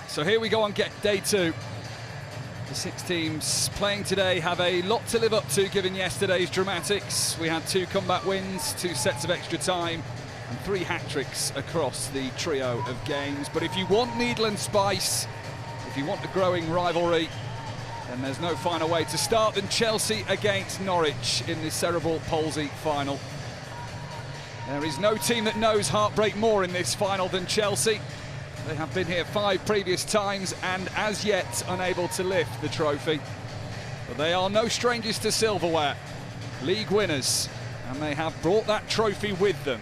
So here we go on day 2. The 6 teams playing today have a lot to live up to given yesterday's dramatics. We had 2 comeback wins, 2 sets of extra time and 3 hat-tricks across the trio of games. But if you want needle and spice, if you want a growing rivalry, then there's no finer way to start than Chelsea against Norwich in the Cerebral Palsy final. There is no team that knows heartbreak more in this final than Chelsea. They have been here 5 previous times and as yet unable to lift the trophy. But they are no strangers to silverware, league winners, and they have brought that trophy with them.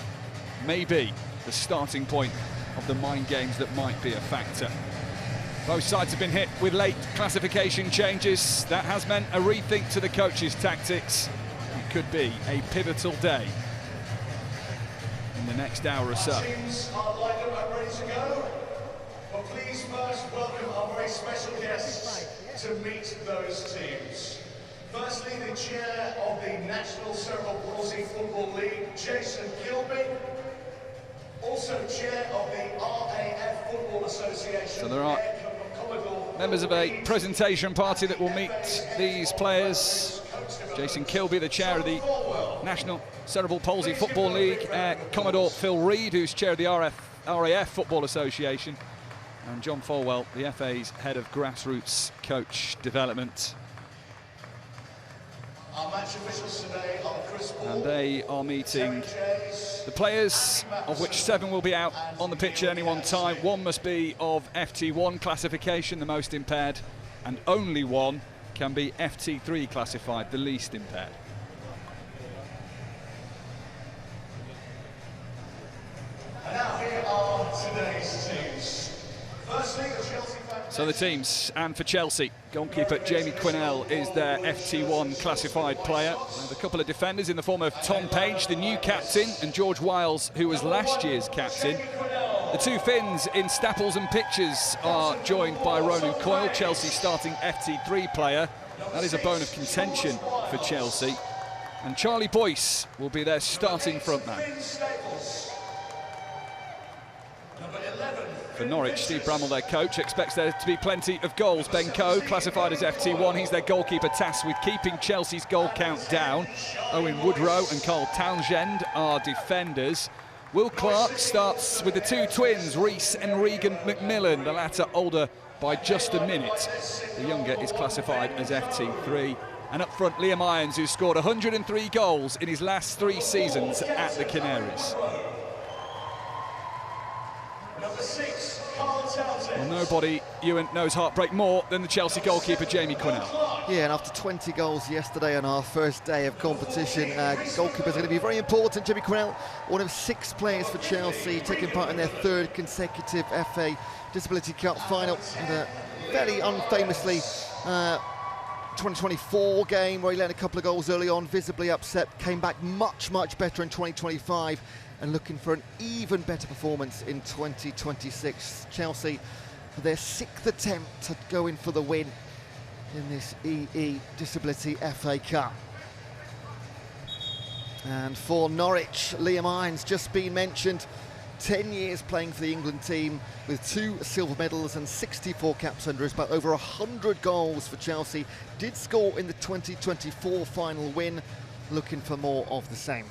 Maybe the starting point of the mind games that might be a factor. Both sides have been hit with late classification changes. That has meant a rethink to the coaches' tactics. It could be a pivotal day in the next hour or so. Teams are lined up and ready to go. But please first welcome our very special guests to meet those teams. Firstly, the chair of the National Cerebral Palsy Football League, Jason Kilby. Also chair of the RAF Football Association. So there are members of a presentation party that will meet these players. Jason Kilby, the chair of the National Cerebral Palsy Football League, Commodore Phil Reid, who's chair of the RAF Football Association, and John Folwell, the FA's head of grassroots coach development. Our match officials today are Chris Paul, and they are meeting the players, of which 7 will be out on the pitch at any one time. 1 must be of FT1 classification, the most impaired, and only 1 can be FT3 classified, the least impaired. And now here are today's teams. Firstly, the Chelsea So the teams, and for Chelsea, goalkeeper Jamie Quinnell is their FT1 classified player. And a couple of defenders in the form of Tom Page, the new captain, and George Wiles, who was last year's captain. The 2 Finns in Stapples and Pitchers are joined by Ronan Coyle, Chelsea starting FT3 player. That is a bone of contention for Chelsea. And Charlie Boyce will be their starting frontman. For Norwich, Steve Bramall, their coach, expects there to be plenty of goals. Ben Coe, classified as FT1, he's their goalkeeper tasked with keeping Chelsea's goal count down. Owen Woodrow and Carl Townsend are defenders. Will Clark starts with the 2 twins, Reece and Regan McMillan, the latter older by just a minute. The younger is classified as FT3. And up front, Liam Irons, who scored 103 goals in his last 3 seasons at the Canaries. Well, nobody, Ewan, knows heartbreak more than the Chelsea goalkeeper Jamie Quinnell. Yeah, and after 20 goals yesterday on our first day of competition, goalkeepers are going to be very important. Jamie Quinnell, one of 6 players for Chelsea, taking part in their 3rd consecutive FA Disability Cup final. And very unfamously, 2024 game where he let a couple of goals early on, visibly upset, came back much, much better in 2025. And looking for an even better performance in 2026. Chelsea, for their 6th attempt to go in for the win in this EE Disability FA Cup. And for Norwich, Liam Irons, just been mentioned, 10 years playing for the England team with 2 silver medals and 64 caps under his belt, over 100 goals for Chelsea. Did score in the 2024 final win, looking for more of the same.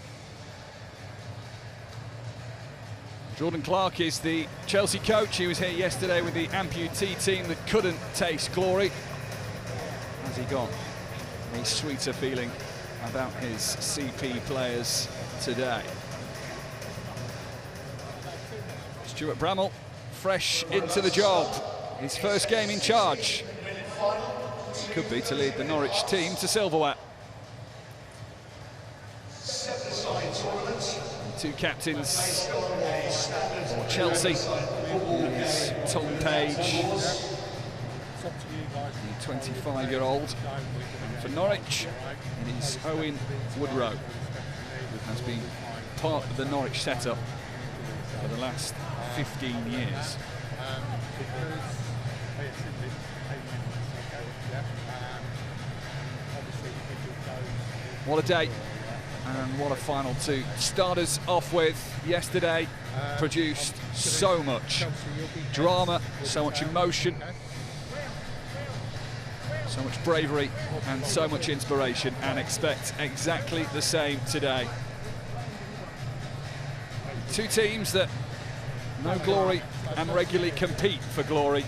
Jordan Clark is the Chelsea coach. He was here yesterday with the amputee team that couldn't taste glory. Has he got a sweeter feeling about his CP players today? Stuart Bramall, fresh into the job. His first game in charge. Could be to lead the Norwich team to silverware. 2 captains for Chelsea is Tom Page, the 25-year-old. For Norwich, it is Owen Woodrow, who has been part of the Norwich setup for the last 15 years. What a day. And what a final to start us off with. Yesterday produced So much drama, so much emotion, so much bravery and so much inspiration, and expect exactly the same today. Two teams that know glory and regularly compete for glory.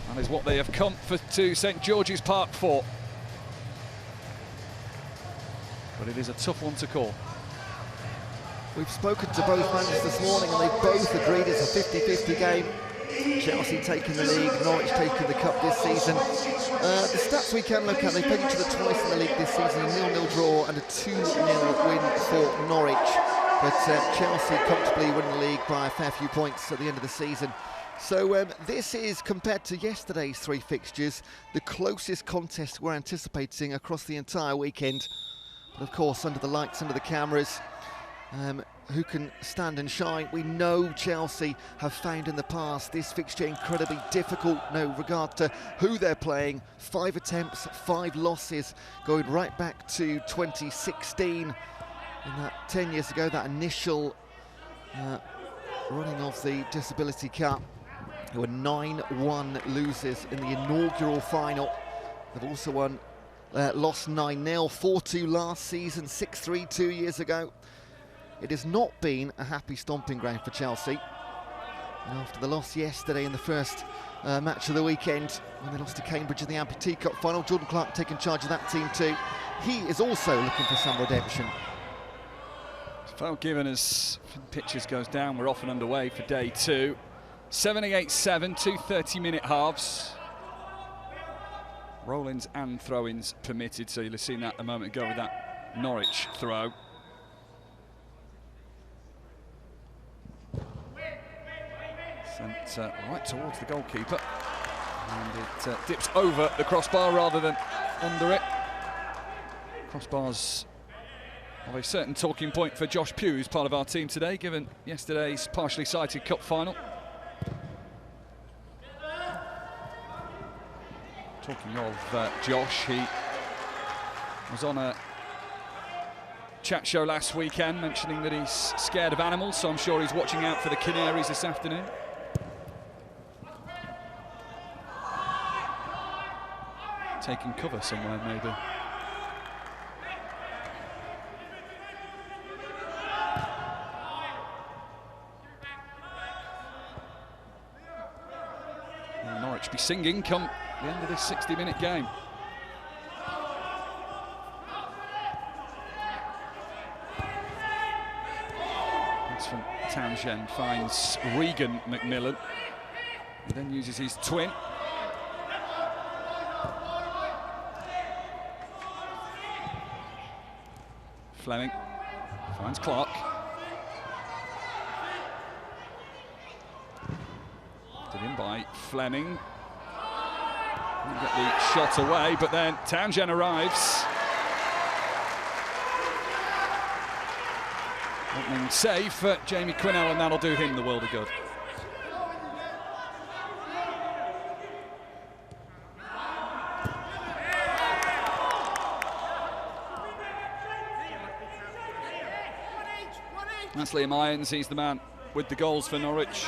That is what they have come to St George's Park for. But it is a tough one to call. We've spoken to both managers this morning and they both agreed it's a 50-50 game. Chelsea taking the league, Norwich taking the cup this season. The stats we can look at, they played each other twice in the league this season, a 0-0 draw and a 2-0 win for Norwich. But Chelsea comfortably win the league by a fair few points at the end of the season. So this is, compared to yesterday's three fixtures, the closest contest we're anticipating across the entire weekend. But of course, under the lights, under the cameras, who can stand and shine? We know Chelsea have found in the past this fixture incredibly difficult, no regard to who they're playing. 5 attempts, 5 losses, going right back to 2016. And that 10 years ago, that initial running of the Disability Cup. There were 9-1 losers in the inaugural final. They've also lost 9-0, 4-2 last season, 6-3 2 years ago. It has not been a happy stomping ground for Chelsea. And after the loss yesterday in the first match of the weekend, when they lost to Cambridge in the Amputee Cup final, Jordan Clark taking charge of that team too. He is also looking for some redemption. Foul given as pitches goes down. We're off and underway for day 2. 78-7, 2 30-minute halves. Roll-ins and throw-ins permitted, so you'll have seen that a moment ago with that Norwich throw. Sent right towards the goalkeeper, and it dips over the crossbar rather than under it. Crossbars of a certain talking point for Josh Pugh, who's part of our team today, given yesterday's partially sighted cup final. Talking of Josh, he was on a chat show last weekend mentioning that he's scared of animals, so I'm sure he's watching out for the canaries this afternoon. Taking cover somewhere, maybe. Will Norwich be singing come the end of this 60-minute game? That's from Townshend, finds Regan McMillan. He then uses his twin. Fleming finds Clark. Did in by Fleming. Didn't get the shot away, but then Townshend arrives. Opening save for Jamie Quinnell, and that'll do him the world of good. That's Liam Irons, he's the man with the goals for Norwich.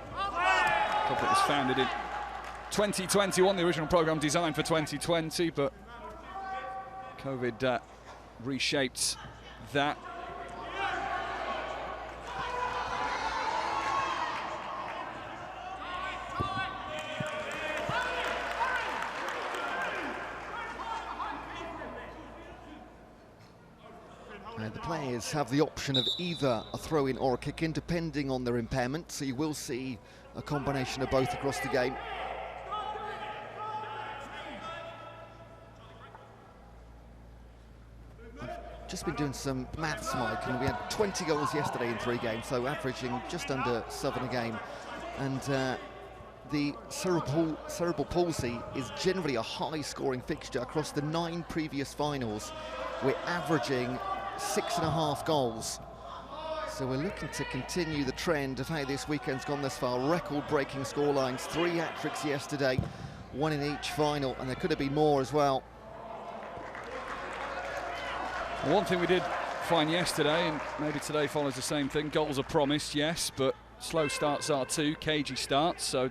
The club that was founded in 2021, the original programme designed for 2020, but COVID reshaped that. The players have the option of either a throw-in or a kick-in, depending on their impairment, so you will see a combination of both across the game. I've just been doing some maths, Mike, and we had 20 goals yesterday in 3 games, so averaging just under 7 a game. And the cerebral palsy is generally a high-scoring fixture. Across the 9 previous finals, we're averaging 6.5 goals. So we're looking to continue the trend of how this weekend's gone thus far. Record-breaking scorelines, 3 hat-tricks yesterday, 1 in each final, and there could have been more as well. One thing we did fine yesterday, and maybe today follows the same thing. Goals are promised, yes, but slow starts are too, cagey starts, so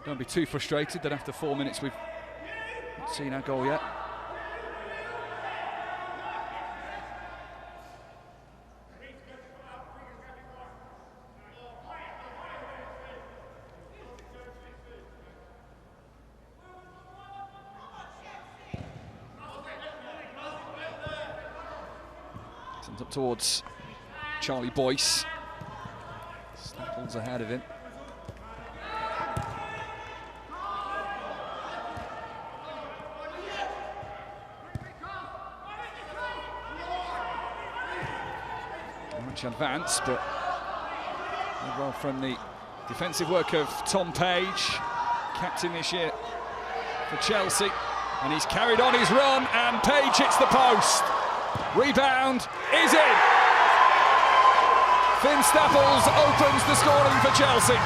don't be too frustrated that after 4 minutes we've not seen our goal yet. Sends up towards Charlie Boyce. Staples ahead of him. Much advance, but well from the defensive work of Tom Page, captain this year for Chelsea, and he's carried on his run, and Page hits the post. Rebound is in. Finn Staples opens the scoring for Chelsea.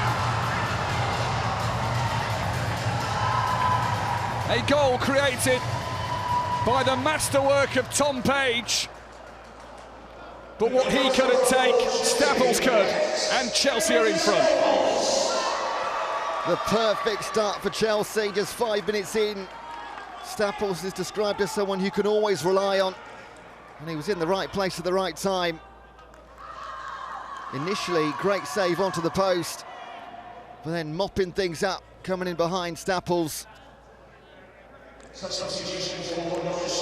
A goal created by the masterwork of Tom Page. But what he couldn't take, Staples could, and Chelsea are in front. The perfect start for Chelsea, just 5 minutes in. Staples is described as someone you can always rely on, and he was in the right place at the right time. Initially, great save onto the post, but then mopping things up, coming in behind Staples. Substitution for Norwich.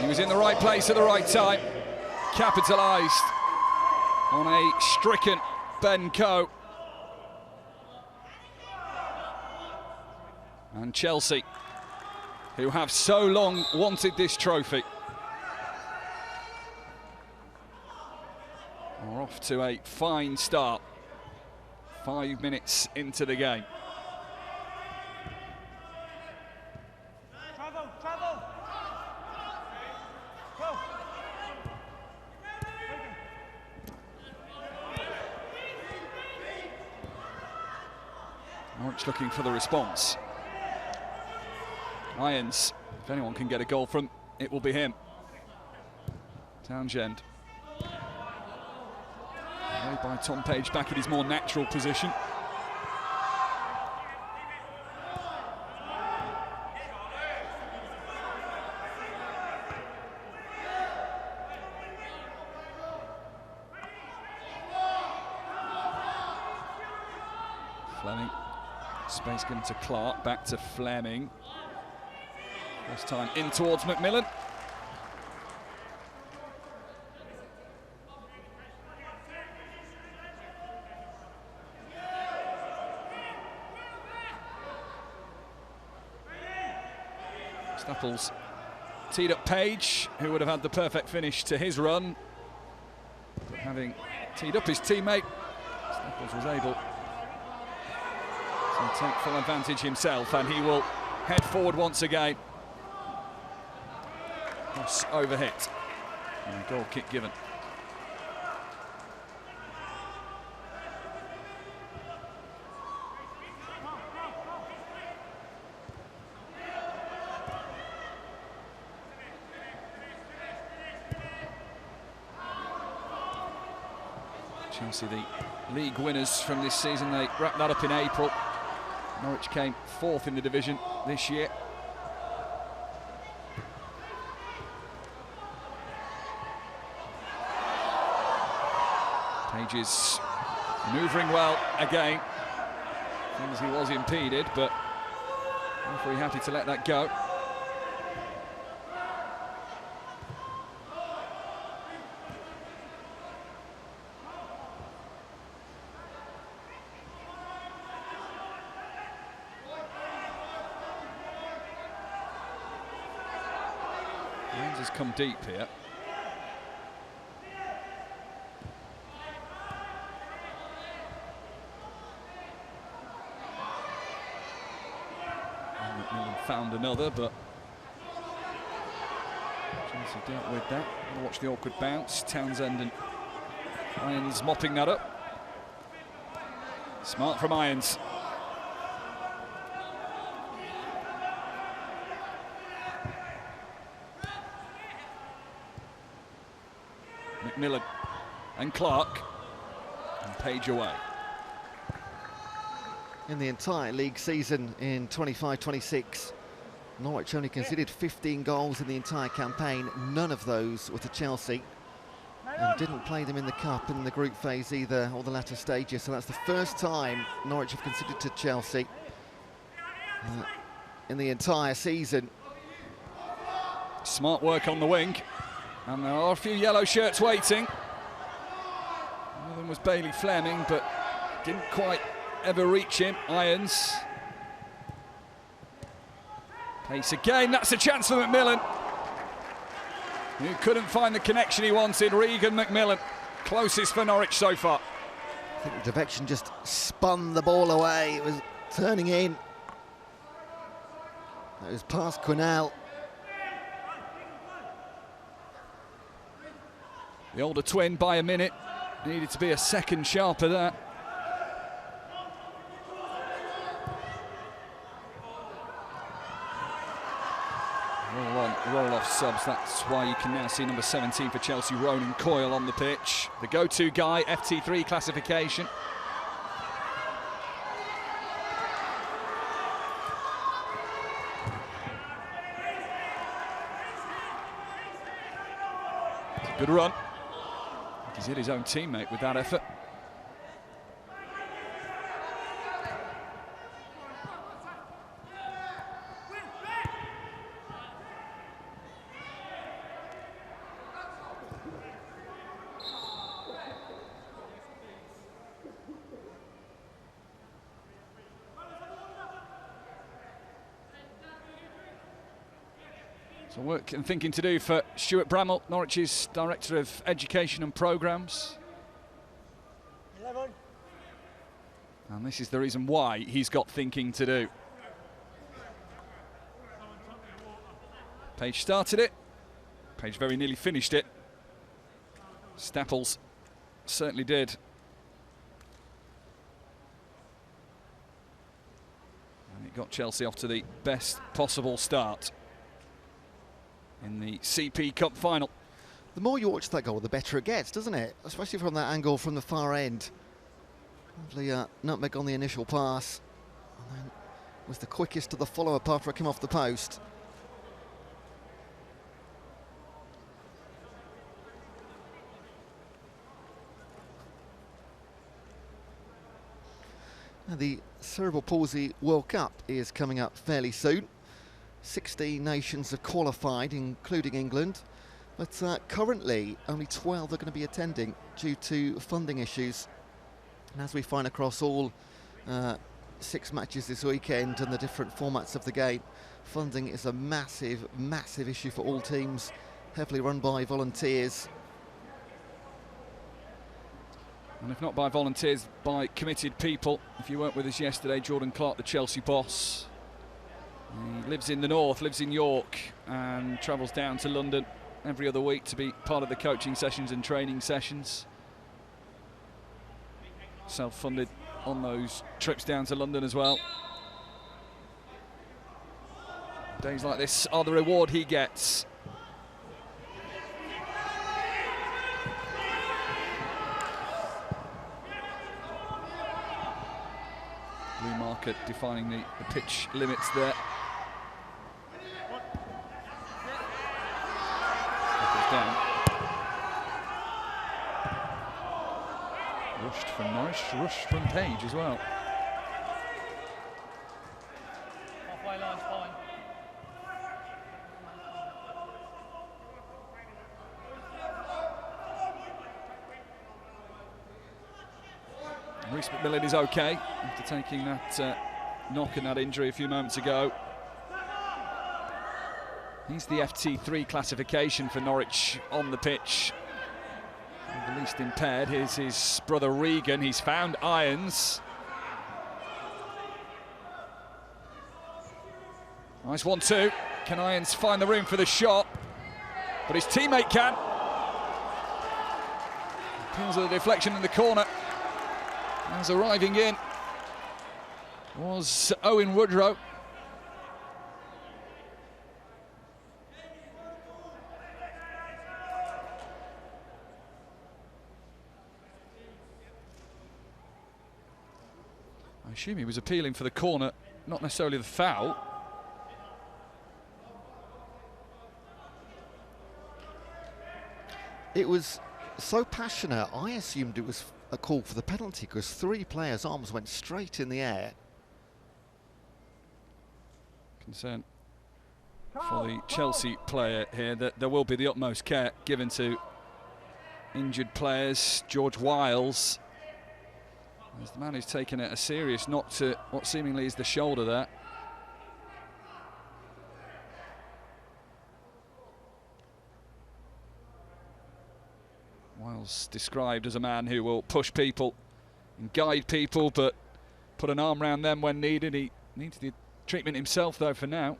He was in the right place at the right time, capitalised on a stricken Ben Coe. And Chelsea, who have so long wanted this trophy, are off to a fine start, 5 minutes into the game. Norwich looking for the response. Irons, if anyone can get a goal from, it will be him. Townsend. Played by Tom Page back in his more natural position. Fleming. Space given to Clark, back to Fleming. First time in towards McMillan. Staples teed up Page, who would have had the perfect finish to his run. But having teed up his teammate, Staples was able to take full advantage himself, and he will head forward once again. Cross over hit, and a goal kick given. Chelsea, the league winners from this season, they wrapped that up in April. Norwich came fourth in the division this year. Page is manoeuvring well again. Seems he was impeded, but referee happy to let that go. Has come deep here. And McMillan found another, but Chelsea dealt with that. We'll watch the awkward bounce. Townsend and Irons mopping that up. Smart from Irons. McMillan and Clark, and Page away. In the entire league season in 25-26, Norwich only conceded 15 goals in the entire campaign. None of those were to Chelsea, and didn't play them in the cup in the group phase either, or the latter stages. So that's the first time Norwich have conceded to Chelsea in the entire season. Smart work on the wing, and there are a few yellow shirts waiting. One of them was Bailey Fleming, but didn't quite ever reach him. Irons. Pace again, that's a chance for McMillan, who couldn't find the connection he wanted. Regan McMillan, closest for Norwich so far. I think the direction just spun the ball away. It was turning in. It was past Quinnell. The older twin by a minute. Needed to be a second sharper there. Roll-off subs, that's why you can now see number 17 for Chelsea, Ronan Coyle, on the pitch. The go-to guy, FT3 classification. Good run. He's hit his own teammate with that effort. So work and thinking to do for Stuart Bramall, Norwich's Director of Education and Programmes. 11. And this is the reason why he's got thinking to do. Page started it. Page very nearly finished it. Stapples certainly did. And it got Chelsea off to the best possible start in the CP Cup final. The more you watch that goal, the better it gets, doesn't it? Especially from that angle from the far end. Lovely nutmeg on the initial pass. And then was the quickest to the follow-up after it came off the post. Now the Cerebral Palsy World Cup is coming up fairly soon. 16 nations have qualified, including England, but currently only 12 are going to be attending due to funding issues. And as we find across all 6 matches this weekend and the different formats of the game, funding is a massive, massive issue for all teams, heavily run by volunteers. And if not by volunteers, by committed people. If you weren't with us yesterday, Jordan Clark, the Chelsea boss, he lives in the north, lives in York, and travels down to London every other week to be part of the coaching sessions and training sessions. Self-funded on those trips down to London as well. Days like this are the reward he gets. Blue marker defining the pitch limits there. Down. Rushed from Norwich, rushed from Page as well. Halfway line's fine. Reece McMillan is okay after taking that knock and that injury a few moments ago. He's the FT3 classification for Norwich on the pitch. And the least impaired. Here's his brother Regan. He's found Irons. Nice 1-2. Can Irons find the room for the shot? But his teammate can. Appeals at the deflection in the corner. As arriving in was Owen Woodrow. I assume he was appealing for the corner, not necessarily the foul. It was so passionate, I assumed it was a call for the penalty because 3 players' arms went straight in the air. Concern for the Chelsea player here that there will be the utmost care given to injured players. George Wiles, as the man who's taken a serious knock to what seemingly is the shoulder there. Wiles described as a man who will push people and guide people, but put an arm around them when needed. He needs the treatment himself, though, for now.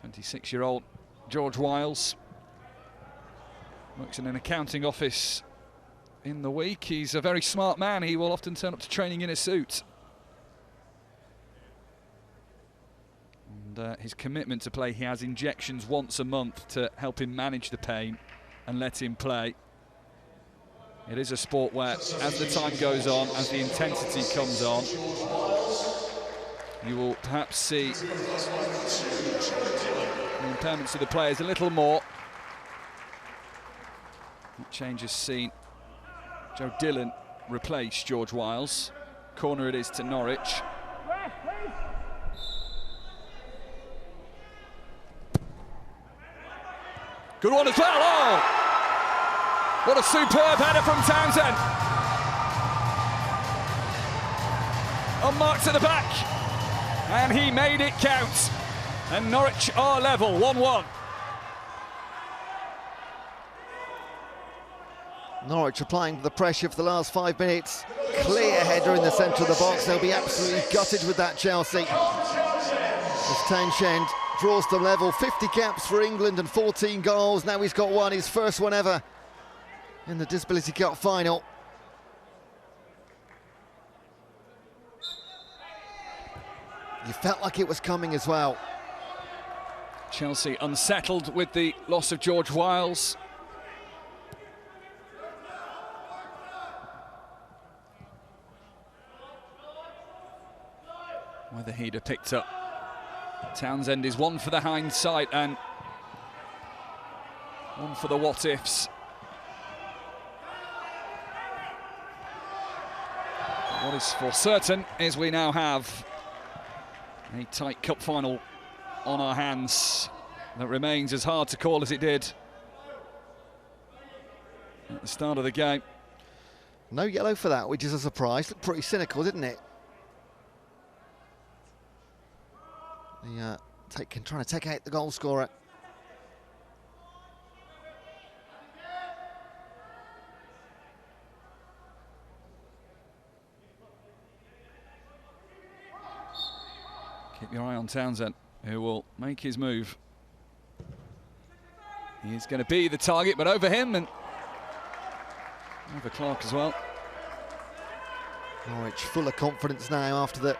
.26-year-old George Wiles works in an accounting office in the week. He's a very smart man. He will often turn up to training in a suit. And his commitment to play, he has injections once a month to help him manage the pain and let him play. It is a sport where, as the time goes on, as the intensity comes on, you will perhaps see the impairments to the players a little more. Change has seen Joe Dillon replace George Wiles. Corner it is to Norwich. Good one as well. Oh! What a superb header from Townsend. Unmarked at the back. And he made it count. And Norwich are level, 1-1. Norwich applying the pressure for the last 5 minutes. Clear header in the centre of the box. They'll be absolutely gutted with that, Chelsea. As Townsend draws to level. 50 caps for England and 14 goals. Now he's got one, his first one ever in the Disability Cup final. You felt like it was coming as well. Chelsea unsettled with the loss of George Wiles. Whether he'd have picked up Townsend is one for the hindsight and one for the what-ifs. What is for certain is we now have a tight cup final on our hands that remains as hard to call as it did at the start of the game. No yellow for that, which is a surprise. Looked pretty cynical, didn't it? Trying to take out the goal scorer. Keep your eye on Townsend, who will make his move. He's going to be the target, but over him and over Clark as well. Norwich full of confidence now after the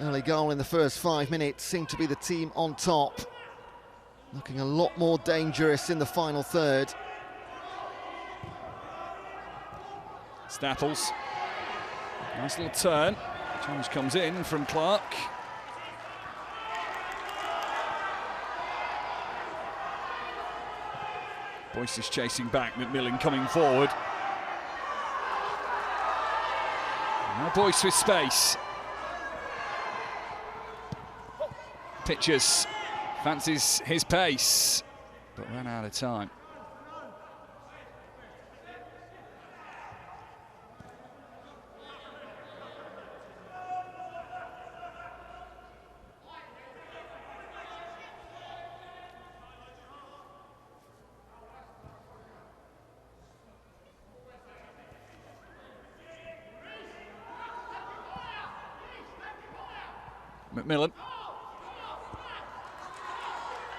early goal in the first 5 minutes. Seemed to be the team on top. Looking a lot more dangerous in the final third. Stapples. Nice little turn. Challenge comes in from Clark. Boyce is chasing back, McMillan coming forward. Now Boyce with space. Pitchers fancies his pace, but ran out of time. McMillan.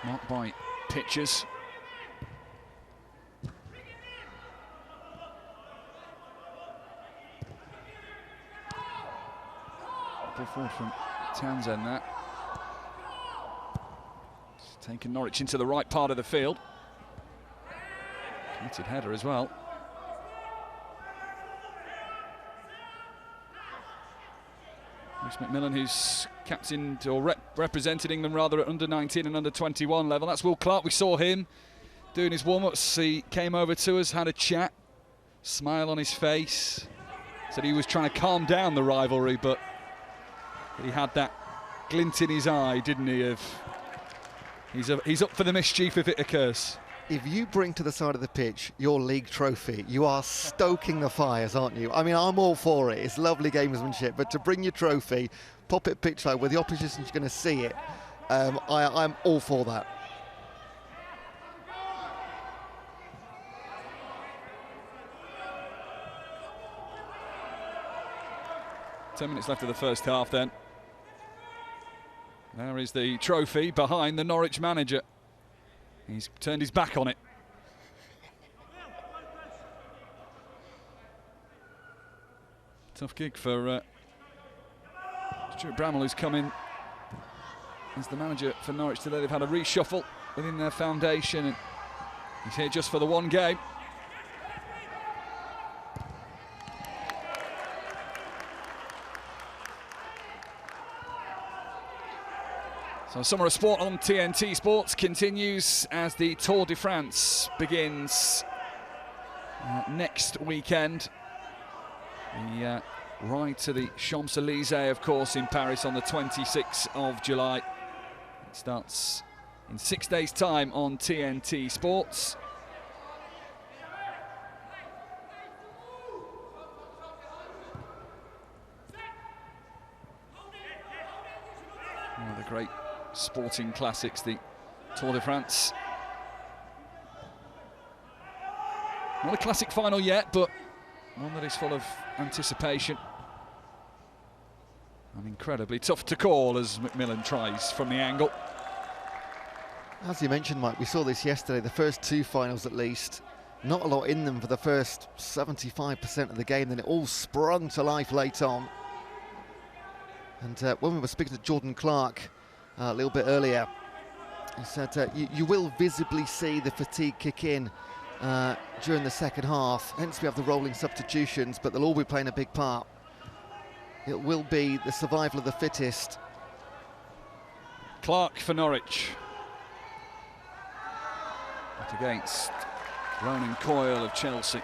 Marked by pitchers. ball forward from Townsend there. It's taken Norwich into the right part of the field. Committed header as well. Reece McMillan, who's captained or represented England rather at under-19 and under-21 level. That's Will Clark. We saw him doing his warm-ups. He came over to us, had a chat, smile on his face. Said he was trying to calm down the rivalry, but he had that glint in his eye, didn't he? Of he's up for the mischief if it occurs. If you bring to the side of the pitch your league trophy, you are stoking the fires, aren't you? I mean, I'm all for it. It's lovely gamesmanship, but to bring your trophy, pop it pitch side where the opposition's going to see it, I'm all for that. Ten minutes left of the first half then. There is the trophy behind the Norwich manager. He's turned his back on it. Tough gig for Stuart Bramall, who's come in as the manager for Norwich today. They've had a reshuffle within their foundation, and he's here just for the one game. So Summer of Sport on TNT Sports continues as the Tour de France begins next weekend. The ride to the Champs-Élysées, of course, in Paris on the 26th of July. It starts in 6 days' time on TNT Sports. One of the great sporting classics, the Tour de France. Not a classic final yet, but one that is full of anticipation. And incredibly tough to call as McMillan tries from the angle. As you mentioned, Mike, we saw this yesterday, the first two finals at least. Not a lot in them for the first 75% of the game, then it all sprung to life late on. And when we were speaking to Jordan Clark a little bit earlier, he said you will visibly see the fatigue kick in during the second half. Hence we have the rolling substitutions, but they'll all be playing a big part. It will be the survival of the fittest. Clark for Norwich. But against Ronan Coyle of Chelsea.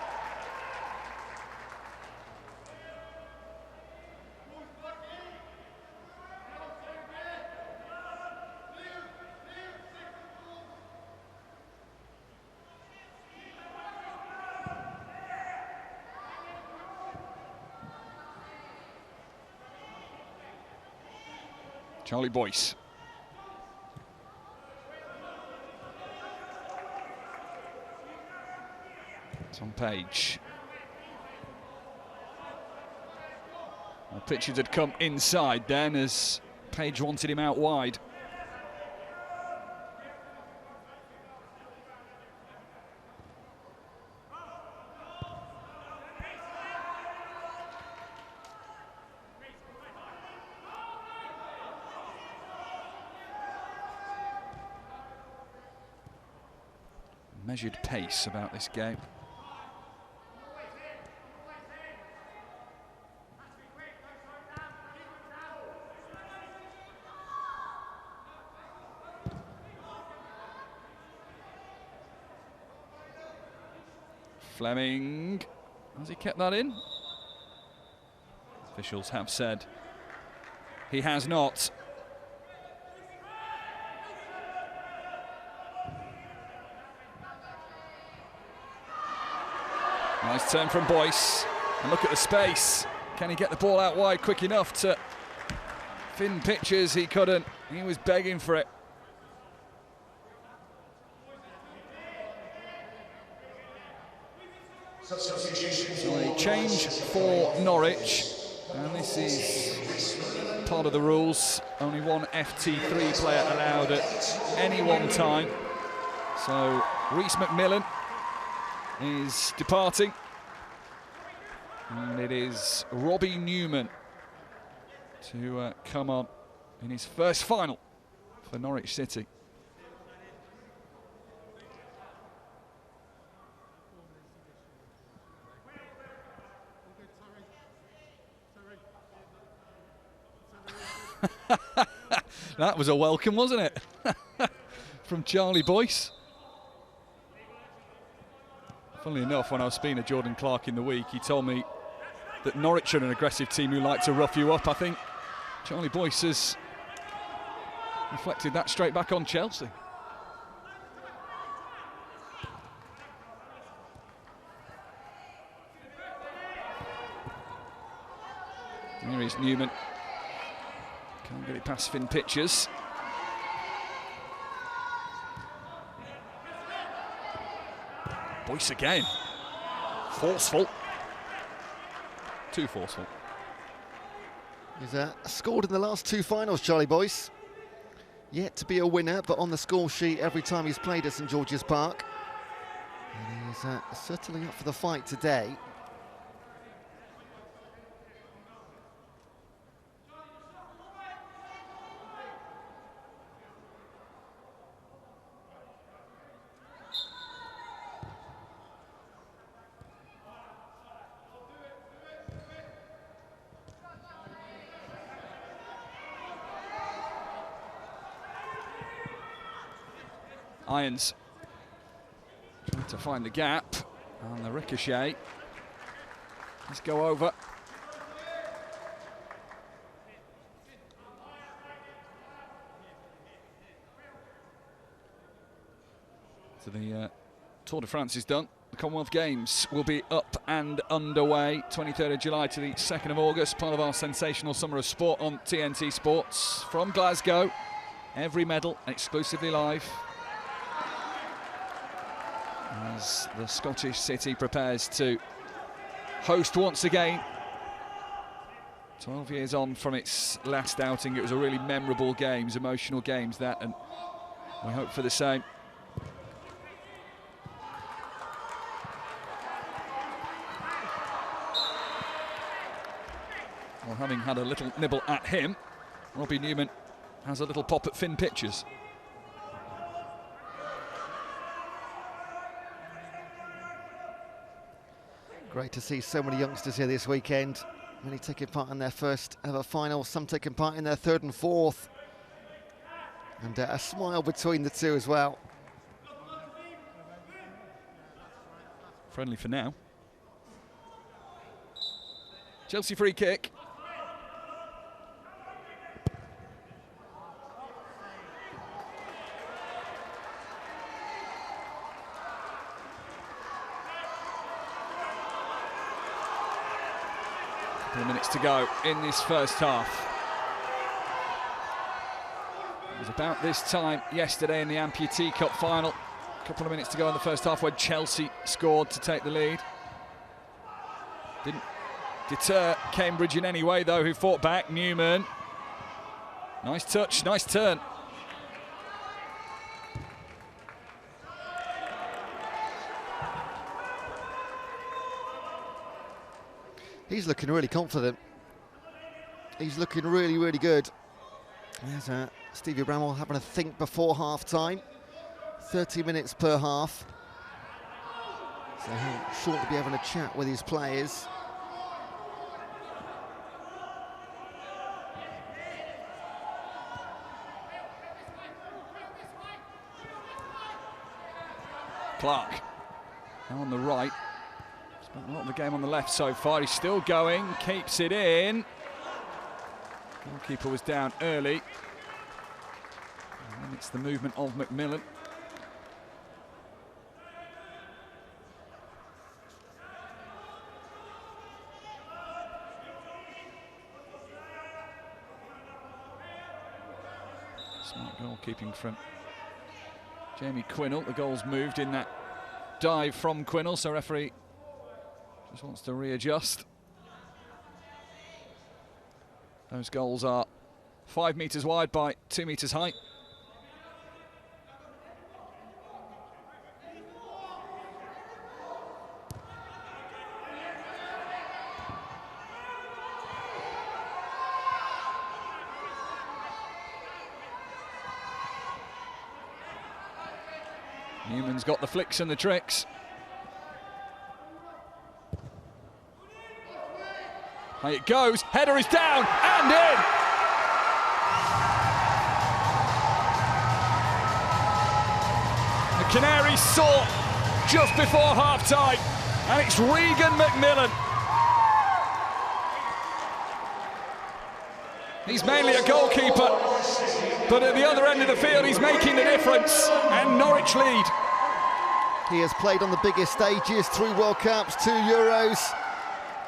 Charlie Boyce. Tom Page. Well, Pitchford had come inside then as Page wanted him out wide. Measured pace about this game. Fleming, has he kept that in? Officials have said he has not. Nice turn from Boyce, and look at the space. Can he get the ball out wide quick enough to Finn Pitchers? He couldn't, he was begging for it. So a change for Norwich, and this is part of the rules. Only one FT3 player allowed at any one time. So Reece McMillan is departing, and it is Robbie Newman to come on in his first final for Norwich City. That was a welcome, wasn't it? From Charlie Boyce. Funnily enough, when I was speaking to Jordan Clark in the week, he told me that Norwich are an aggressive team who like to rough you up. I think Charlie Boyce has reflected that straight back on Chelsea. Here is Newman. Can't get it past Finn Pitchers. Boyce again. Forceful. Too forceful. He's scored in the last two finals, Charlie Boyce. Yet to be a winner, but on the score sheet every time he's played at St George's Park. And he's certainly up for the fight today. Irons trying to find the gap, and the ricochet. Let's go over. So the Tour de France is done. The Commonwealth Games will be up and underway 23rd of July to the 2nd of August, part of our sensational summer of sport on TNT Sports. From Glasgow, every medal exclusively live, as the Scottish city prepares to host once again. 12 years on from its last outing, it was a really memorable games, emotional games that, and we hope for the same. Well, having had a little nibble at him, Robbie Newman has a little pop at Finn Pitchers. Great to see so many youngsters here this weekend. Many taking part in their first ever final, some taking part in their third and fourth. And a smile between the two as well. Friendly for now. Chelsea free kick. Couple of minutes to go in this first half. It was about this time yesterday in the Amputee Cup final. A couple of minutes to go in the first half when Chelsea scored to take the lead. Didn't deter Cambridge in any way though, who fought back. Newman. Nice touch, nice turn. He's looking really confident. He's looking really, really good. There's Stevie Bramwell having a think before half-time. 30 minutes per half. So he'll shortly be having a chat with his players. Clark now on the right. Spent a lot of the game on the left so far. He's still going, keeps it in. Goalkeeper was down early. And then it's the movement of McMillan. Smart goalkeeping from Jamie Quinnell. The goal's moved in that dive from Quinnell, so referee just wants to readjust. Those goals are 5 metres wide by 2 metres high. Newman's got the flicks and the tricks. Here it goes, header is down and in! The Canaries saw just before half-time, and it's Regan McMillan. He's mainly a goalkeeper, but at the other end of the field he's making the difference, and Norwich lead. He has played on the biggest stages, 3 World Cups, 2 Euros.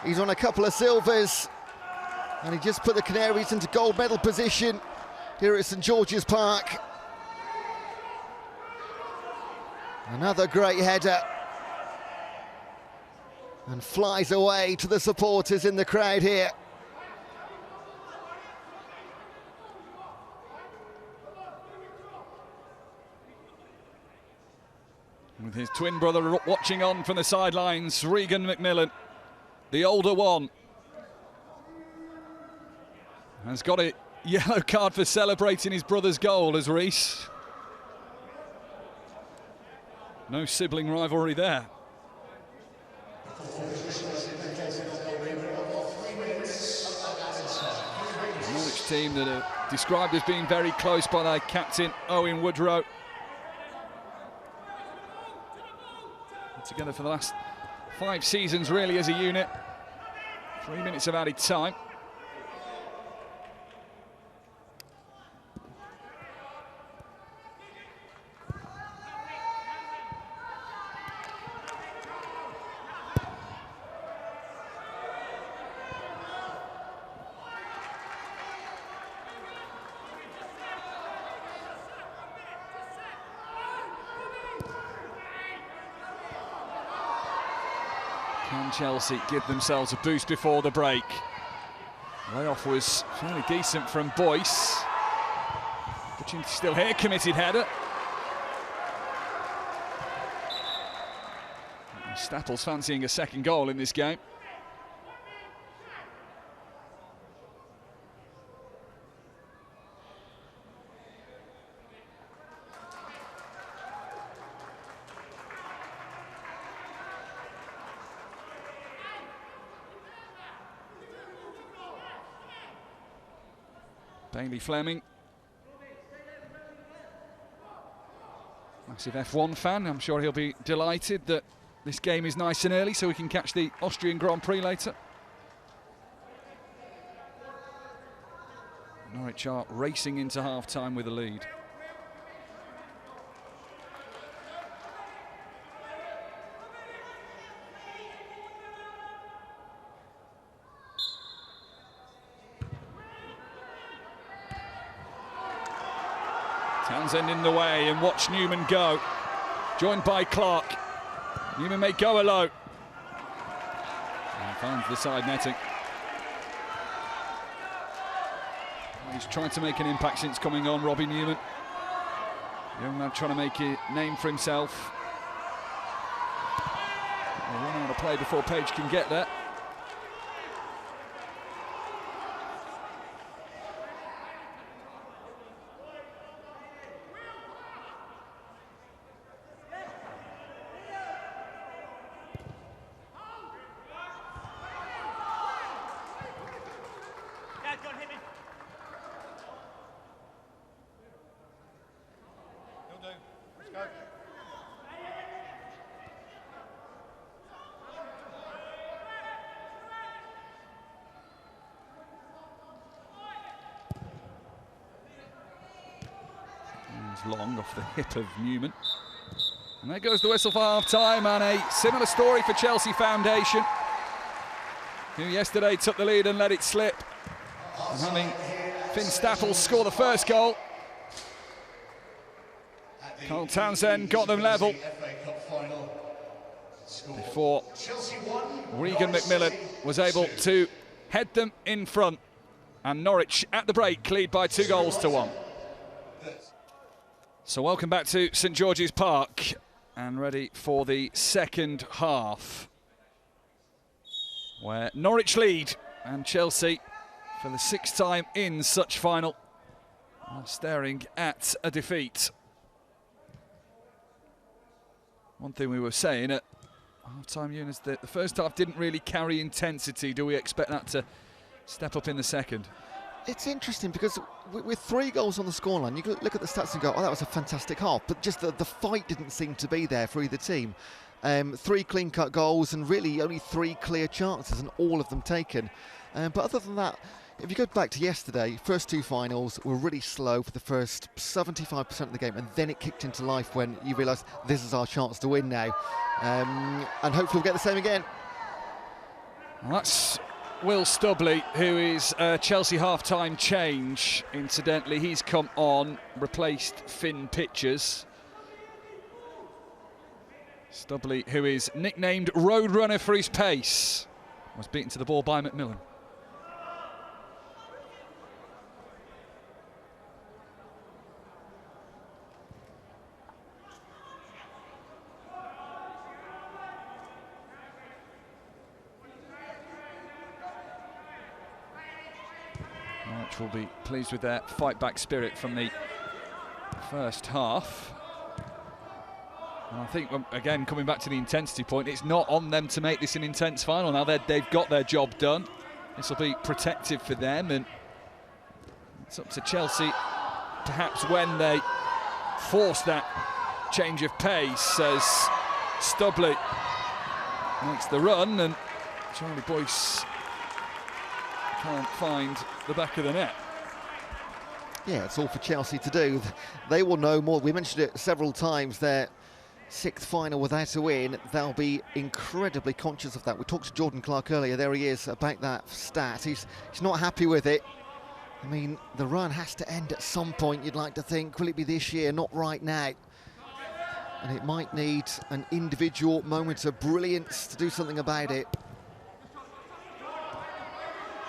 He's on a couple of silvers, and he just put the Canaries into gold medal position here at St George's Park. Another great header, and flies away to the supporters in the crowd here. With his twin brother watching on from the sidelines, Regan McMillan, the older one, has got a yellow card for celebrating his brother's goal as Reece. No sibling rivalry there. The Norwich team that are described as being very close by their captain, Owen Woodrow. Together for the last 5 seasons, really, as a unit. 3 minutes of added time. Can Chelsea give themselves a boost before the break? Layoff was fairly decent from Boyce. Butching still here, committed header. Stapple's fancying a second goal in this game. Bailey Fleming, massive F1 fan. I'm sure he'll be delighted that this game is nice and early so we can catch the Austrian Grand Prix later. Norwich are racing into half-time with a lead. Townsend in the way, and watch Newman go. Joined by Clark. Newman may go alone. And finds the side netting. He's tried to make an impact since coming on, Robbie Newman. Young man trying to make a name for himself. We'll run out of play before Page can get there. Long off the hip of Newman. And there goes the whistle for half-time, and a similar story for Chelsea Foundation, who yesterday took the lead and let it slip. And having Finn Stapples score the first goal, Carl Townsend got them level before Regan McMillan was able to head them in front. And Norwich at the break lead by 2-1. So welcome back to St George's Park and ready for the second half, where Norwich lead and Chelsea, for the 6th time in such final, are staring at a defeat. One thing we were saying at half-time, Eunice, that the first half didn't really carry intensity. Do we expect that to step up in the second? It's interesting because with 3 goals on the scoreline, you can look at the stats and go, oh, that was a fantastic half. But just the fight didn't seem to be there for either team. 3 clean-cut goals and really only 3 clear chances, and all of them taken. But other than that, if you go back to yesterday, first 2 finals were really slow for the first 75% of the game, and then it kicked into life when you realise this is our chance to win now. And hopefully we'll get the same again. Well, that's Will Stubley, who is Chelsea half-time change. Incidentally, he's come on, replaced Finn Pitchers. Stubley, who is nicknamed Roadrunner for his pace, was beaten to the ball by McMillan. Norwich will be pleased with their fight-back spirit from the first half. And I think, again, coming back to the intensity point, it's not on them to make this an intense final. Now they've got their job done. This will be protective for them, and it's up to Chelsea, perhaps when they force that change of pace, as Stubley makes the run, and Charlie Boyce can't find the back of the net. Yeah, it's all for Chelsea to do. They will know more. We mentioned it several times, their 6th final without a win. They'll be incredibly conscious of that. We talked to Jordan Clark earlier, there he is, about that stat. He's not happy with it. I mean, the run has to end at some point, you'd like to think. Will it be this year? Not right now. And it might need an individual moment of brilliance to do something about it.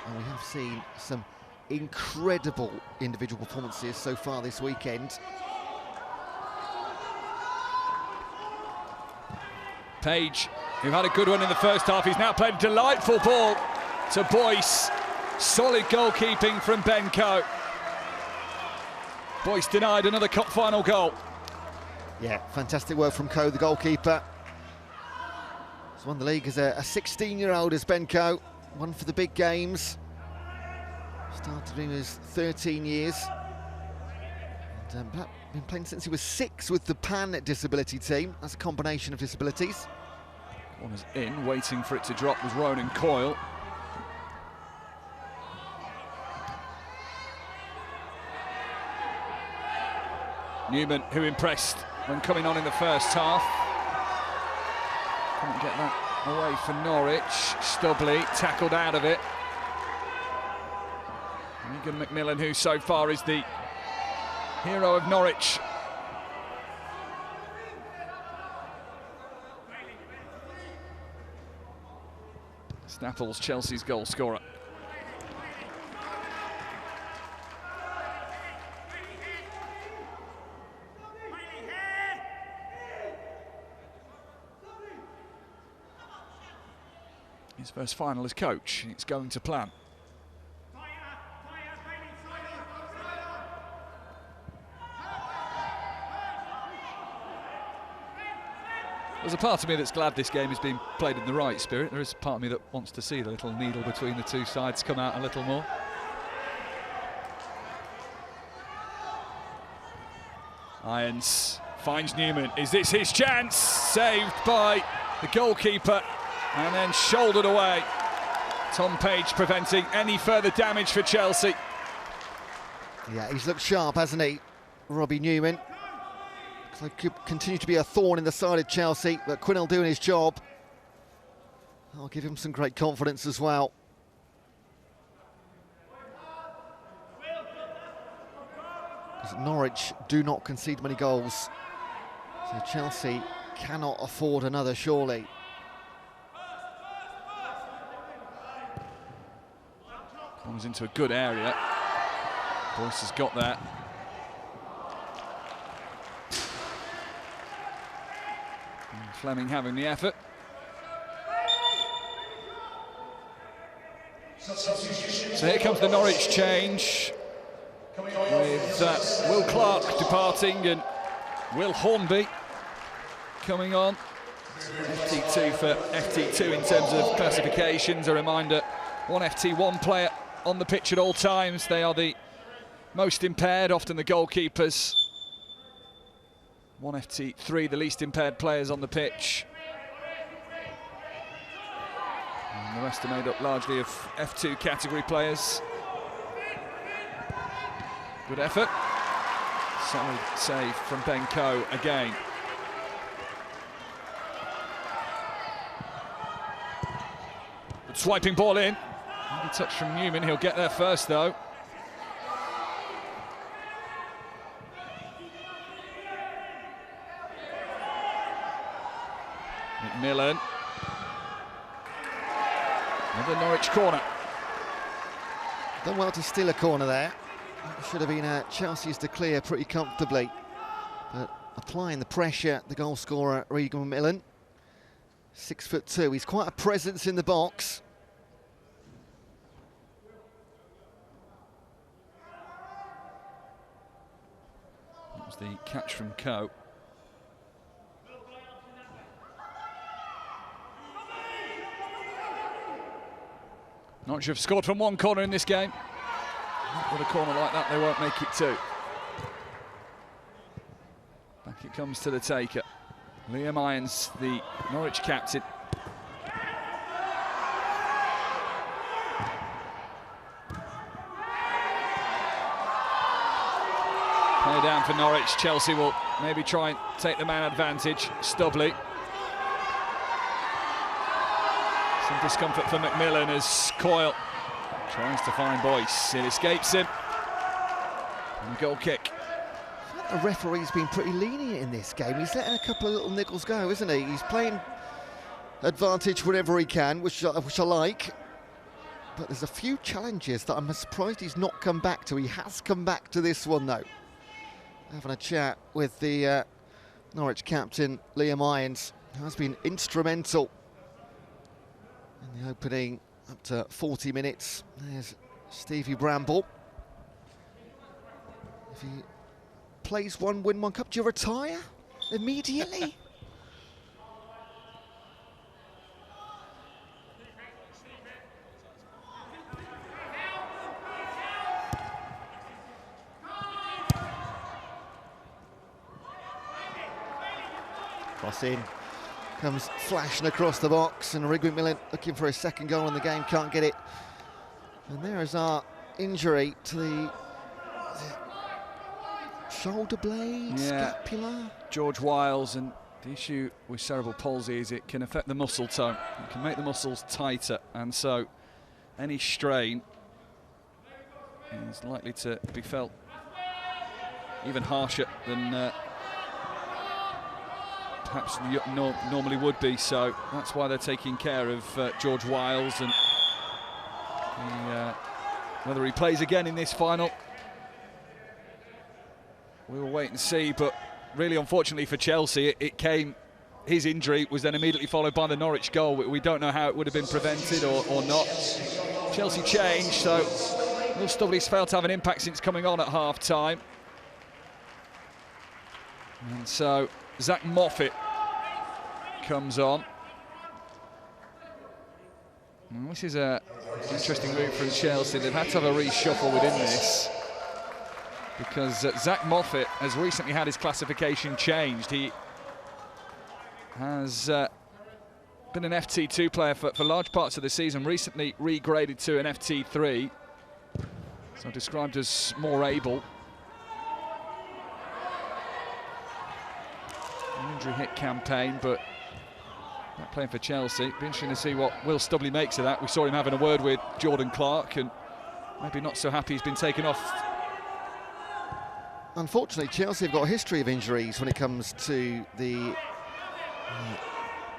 And we have seen some incredible individual performances so far this weekend. Page, who had a good one in the first half, he's now played a delightful ball to Boyce. Solid goalkeeping from Benko. Boyce denied another cup final goal. Yeah, fantastic work from Coe, the goalkeeper. He's won the league as a 16-year-old as Benko. One for the big games. Started when he was 13 years. And been playing since he was 6 with the Pan disability team. That's a combination of disabilities. Corner's in, waiting for it to drop was Ronan Coyle. Newman, who impressed when coming on in the first half. Couldn't get that away for Norwich. Stubley tackled out of it. Egan McMillan, who so far is the hero of Norwich. Snapple's Chelsea's goal scorer. His first final as coach, it's going to plan. There's a part of me that's glad this game is being played in the right spirit. There is a part of me that wants to see the little needle between the two sides come out a little more. Irons finds Newman. Is this his chance? Saved by the goalkeeper and then shouldered away. Tom Page preventing any further damage for Chelsea. Yeah, he's looked sharp, hasn't he, Robbie Newman? So could continue to be a thorn in the side of Chelsea, but Quinnell doing his job. I'll give him some great confidence as well. Because Norwich do not concede many goals, so Chelsea cannot afford another, surely. Comes into a good area. Boyce has got that. Fleming having the effort. So here comes the Norwich change with Will Clark departing and Will Hornby coming on. FT2 for FT2 in terms of classifications. A reminder, one FT1 player on the pitch at all times. They are the most impaired, often the goalkeepers. One FT3, the least impaired players on the pitch. And the rest are made up largely of F2 category players. Good effort. Solid save from Ben Coe again. Good swiping ball in. Maybe touch from Newman, he'll get there first though. McMillan. Another Norwich corner. Done well to steal a corner there. Should have been Chelsea's to clear pretty comfortably. But applying the pressure, the goal scorer, Regan McMillan. 6'2", he's quite a presence in the box. That was the catch from Coe. Norwich have scored from one corner in this game. With a corner like that, they won't make it two. Back it comes to the taker. Liam Irons, the Norwich captain. Play down for Norwich. Chelsea will maybe try and take the man advantage. Stubley. Some discomfort for McMillan as Coyle tries to find Boyce. It escapes him. And a goal kick. The referee's been pretty lenient in this game. He's letting a couple of little niggles go, isn't he? He's playing advantage whenever he can, which I like. But there's a few challenges that I'm surprised he's not come back to. He has come back to this one, though. Having a chat with the Norwich captain, Liam Irons, who has been instrumental in the opening up to 40 minutes. There's Stevie Bramble. If he plays one, win one cup, do you retire immediately? Cross in. Comes flashing across the box, and Regan McMillan looking for his second goal in the game, can't get it. And there is our injury to the shoulder blade, scapula. George Wiles, and the issue with cerebral palsy is it can affect the muscle tone. It can make the muscles tighter, and so any strain is likely to be felt even harsher than perhaps normally would be, so that's why they're taking care of George Wiles, and whether he plays again in this final, we will wait and see. But really, unfortunately for Chelsea, his injury was then immediately followed by the Norwich goal. We don't know how it would have been prevented or not. Chelsea changed, so Will Stubley's failed to have an impact since coming on at half-time. And so Zach Moffat comes on. And this is an interesting move from Chelsea. They've had to have a reshuffle within this, because Zach Moffat has recently had his classification changed. He has been an FT2 player for large parts of the season, recently regraded to an FT3, so described as more able. An injury hit campaign, but not playing for Chelsea. Be interesting to see what Will Stubley makes of that. We saw him having a word with Jordan Clark, and maybe not so happy he's been taken off. Unfortunately, Chelsea have got a history of injuries when it comes to the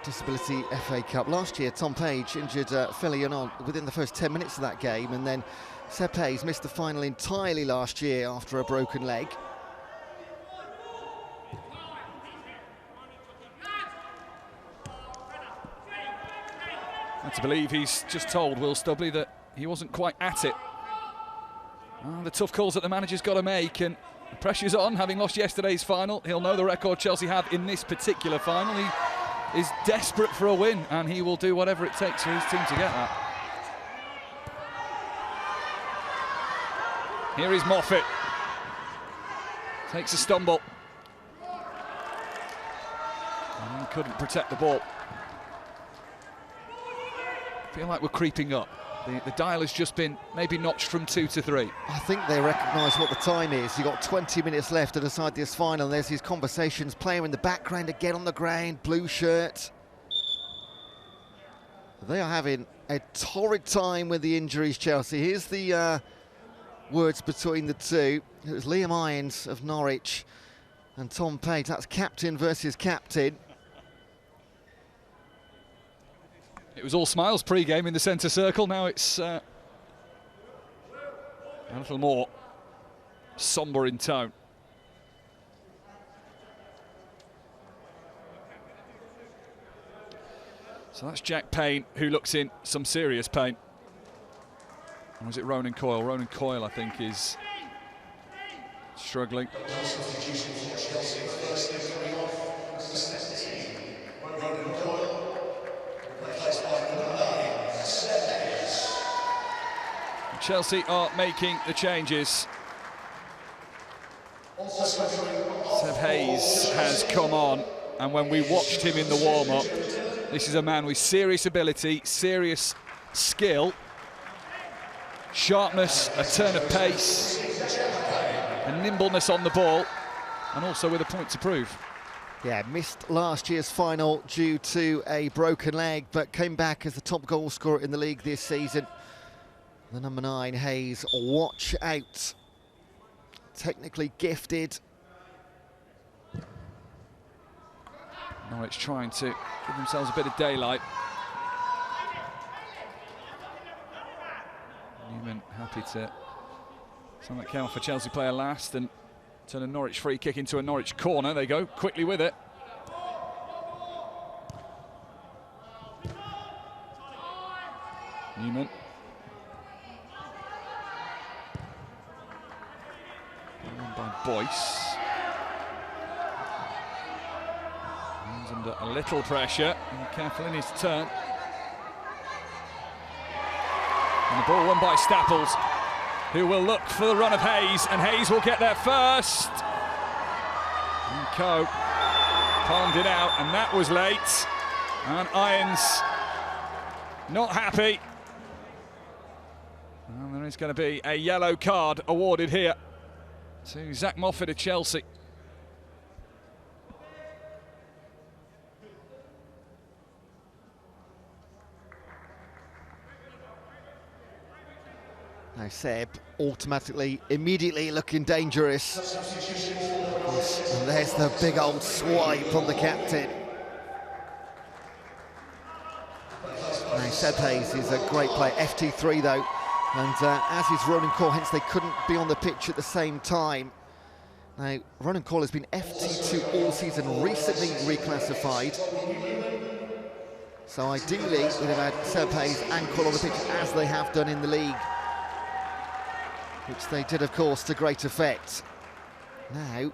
Disability FA Cup. Last year, Tom Page injured Felion within the first 10 minutes of that game, and then Seb Hayes missed the final entirely last year after a broken leg. And to believe he's just told Will Stubley that he wasn't quite at it. The tough calls that the manager's got to make, and the pressure's on, having lost yesterday's final. He'll know the record Chelsea have in this particular final. He is desperate for a win, and he will do whatever it takes for his team to get that. Here is Moffat. Takes a stumble. And he couldn't protect the ball. Feel like we're creeping up. The dial has just been maybe notched from 2 to 3. I think they recognise what the time is. You've got 20 minutes left to decide this final. There's these conversations, player in the background again on the ground, blue shirt. They are having a torrid time with the injuries, Chelsea. Here's the words between the two. It was Liam Irons of Norwich and Tom Page. That's captain versus captain. It was all smiles pre-game in the centre circle. Now it's a little more sombre in tone. So that's Jack Payne, who looks in some serious pain. Or was it Ronan Coyle? Ronan Coyle, I think, is struggling. Chelsea are making the changes. Seb Hayes has come on, and when we watched him in the warm-up, this is a man with serious ability, serious skill, sharpness, a turn of pace, and nimbleness on the ball, and also with a point to prove. Yeah, missed last year's final due to a broken leg, but came back as the top goal scorer in the league this season. The number 9, Hayes, watch out. Technically gifted. Norwich trying to give themselves a bit of daylight. Newman happy to someone that came off a Chelsea player last and turn a Norwich free kick into a Norwich corner. They go quickly with it. Newman. By Boyce. He's under a little pressure, and careful in his turn. And the ball won by Staples, who will look for the run of Hayes, and Hayes will get there first. And Coe palmed it out, and that was late. And Irons not happy. And there is going to be a yellow card awarded here to Zach Moffat of Chelsea. Now Seb automatically, immediately looking dangerous. And there's the big old swipe on the captain. Now Seb Hayes is a great player, FT3 though. And as is Ronan Coyle, hence they couldn't be on the pitch at the same time. Now, Ronan Coyle has been FT2 all season, recently reclassified. So ideally, we'd have had Seb Hayes and Coyle on the pitch as they have done in the league. Which they did, of course, to great effect. Now,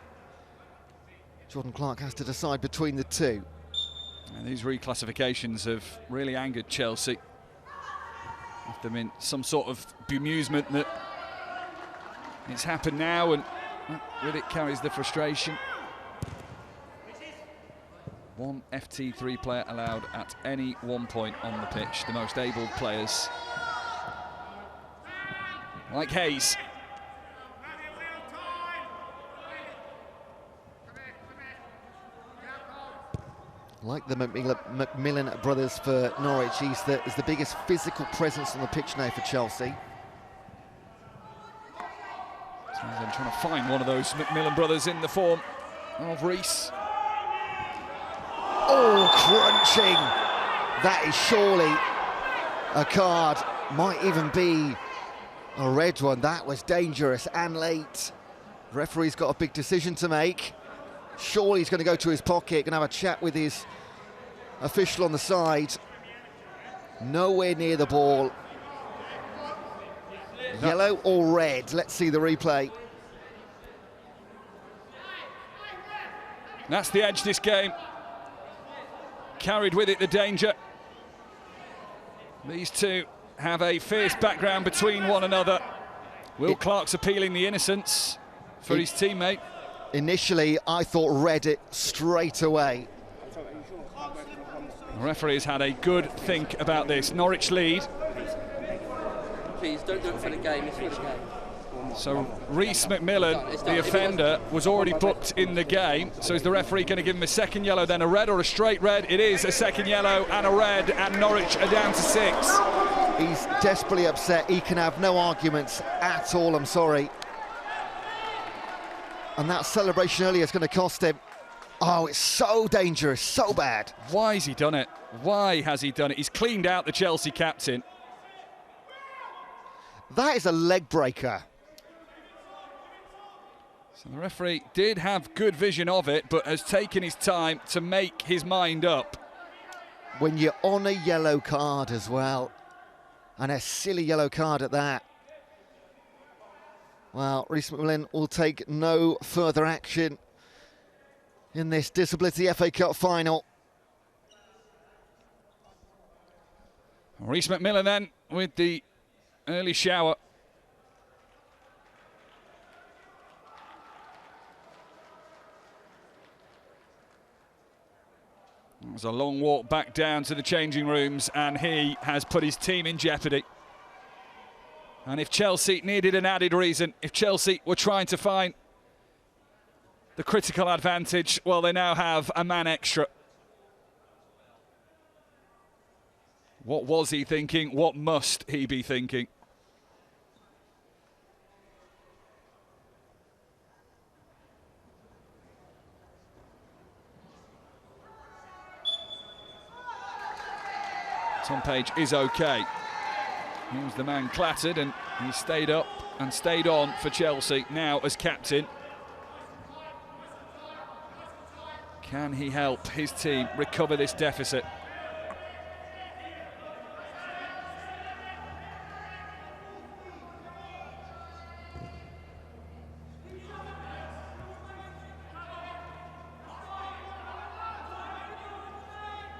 Jordan Clark has to decide between the two. And these reclassifications have really angered Chelsea. Left them in some sort of bemusement that it's happened now, and with it carries the frustration. One FT3 player allowed at any one point on the pitch, the most able players. Like Hayes. Like the Macmillan brothers for Norwich, he's the biggest physical presence on the pitch now for Chelsea. So I'm trying to find one of those Macmillan brothers in the form of Reese. Oh, crunching! That is surely a card. Might even be a red one. That was dangerous and late. The referee's got a big decision to make. Surely he's going to go to his pocket and have a chat with his official on the side. Nowhere near the ball. Yellow or red? Let's see the replay. That's the edge this game. carried with it the danger. These two have a fierce background between one another. Will Clark's appealing the innocence for his teammate. Initially, I thought read it straight away. The referee has had a good think about this. Norwich lead. Please don't do it for the game, it's for the game. So Rhys McMillan, the offender, was already booked in the game. So is the referee going to give him a second yellow, then a red, or a straight red? It is a second yellow and a red, and Norwich are down to 6. He's desperately upset. He can have no arguments at all, I'm sorry. And that celebration earlier is going to cost him. Oh, it's so dangerous, so bad. Why has he done it? Why has he done it? He's cleaned out the Chelsea captain. That is a leg breaker. So the referee did have good vision of it, but has taken his time to make his mind up. When you're on a yellow card as well, and a silly yellow card at that. Well, Rhys McMillan will take no further action in this Disability FA Cup final. Rhys McMillan then with the early shower. It was a long walk back down to the changing rooms, and he has put his team in jeopardy. And if Chelsea needed an added reason, if Chelsea were trying to find the critical advantage, well, they now have a man extra. What was he thinking? What must he be thinking? Tom Page is okay. He was the man clattered, and he stayed up and stayed on for Chelsea now as captain. Can he help his team recover this deficit?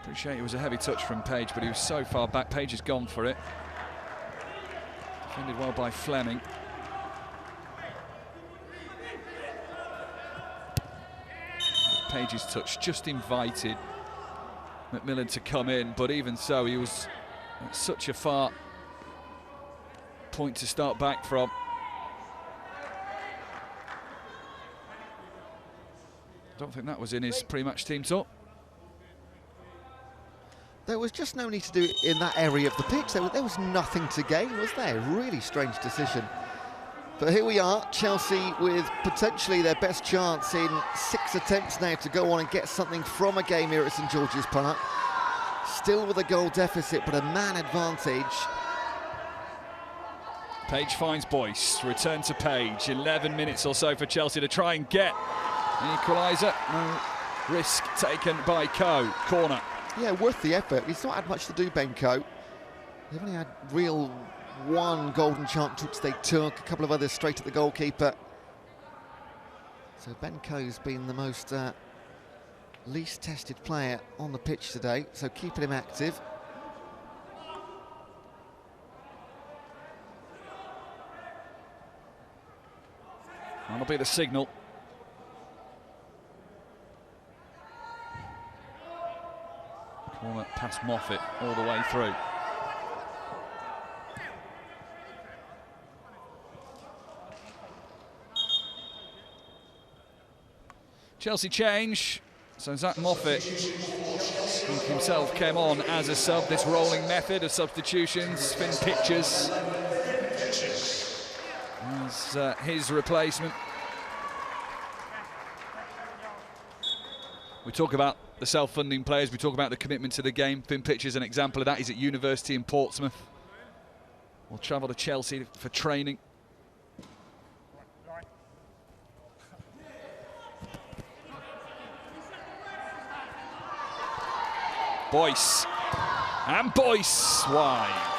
Appreciate it was a heavy touch from Page, but he was so far back. Page has gone for it. Defended well by Fleming. Page's touch just invited McMillan to come in, but even so, he was at such a far point to start back from. I don't think that was in his pre-match team talk. There was just no need to do it in that area of the pitch. There was nothing to gain, was there? Really strange decision. But here we are, Chelsea with potentially their best chance in 6 attempts now to go on and get something from a game here at St George's Park. Still with a goal deficit, but a man advantage. Page finds Boyce, return to Page. 11 minutes or so for Chelsea to try and get an equaliser. No risk taken by Coe. Corner. Yeah, worth the effort. He's not had much to do, Ben Coe. They've only had real one golden chance which they took, a couple of others straight at the goalkeeper. So Ben Coe's been the most least tested player on the pitch today, so keeping him active. That'll be the signal. Corner past Moffat all the way through. Chelsea change, so Zach Moffat himself came on as a sub. This rolling method of substitutions, Finn Pitchers as his replacement. We talk about the self-funding players, we talk about the commitment to the game. Finn Pitchers, an example of that. He's at university in Portsmouth. Will travel to Chelsea for training. Boyce, and Boyce wide.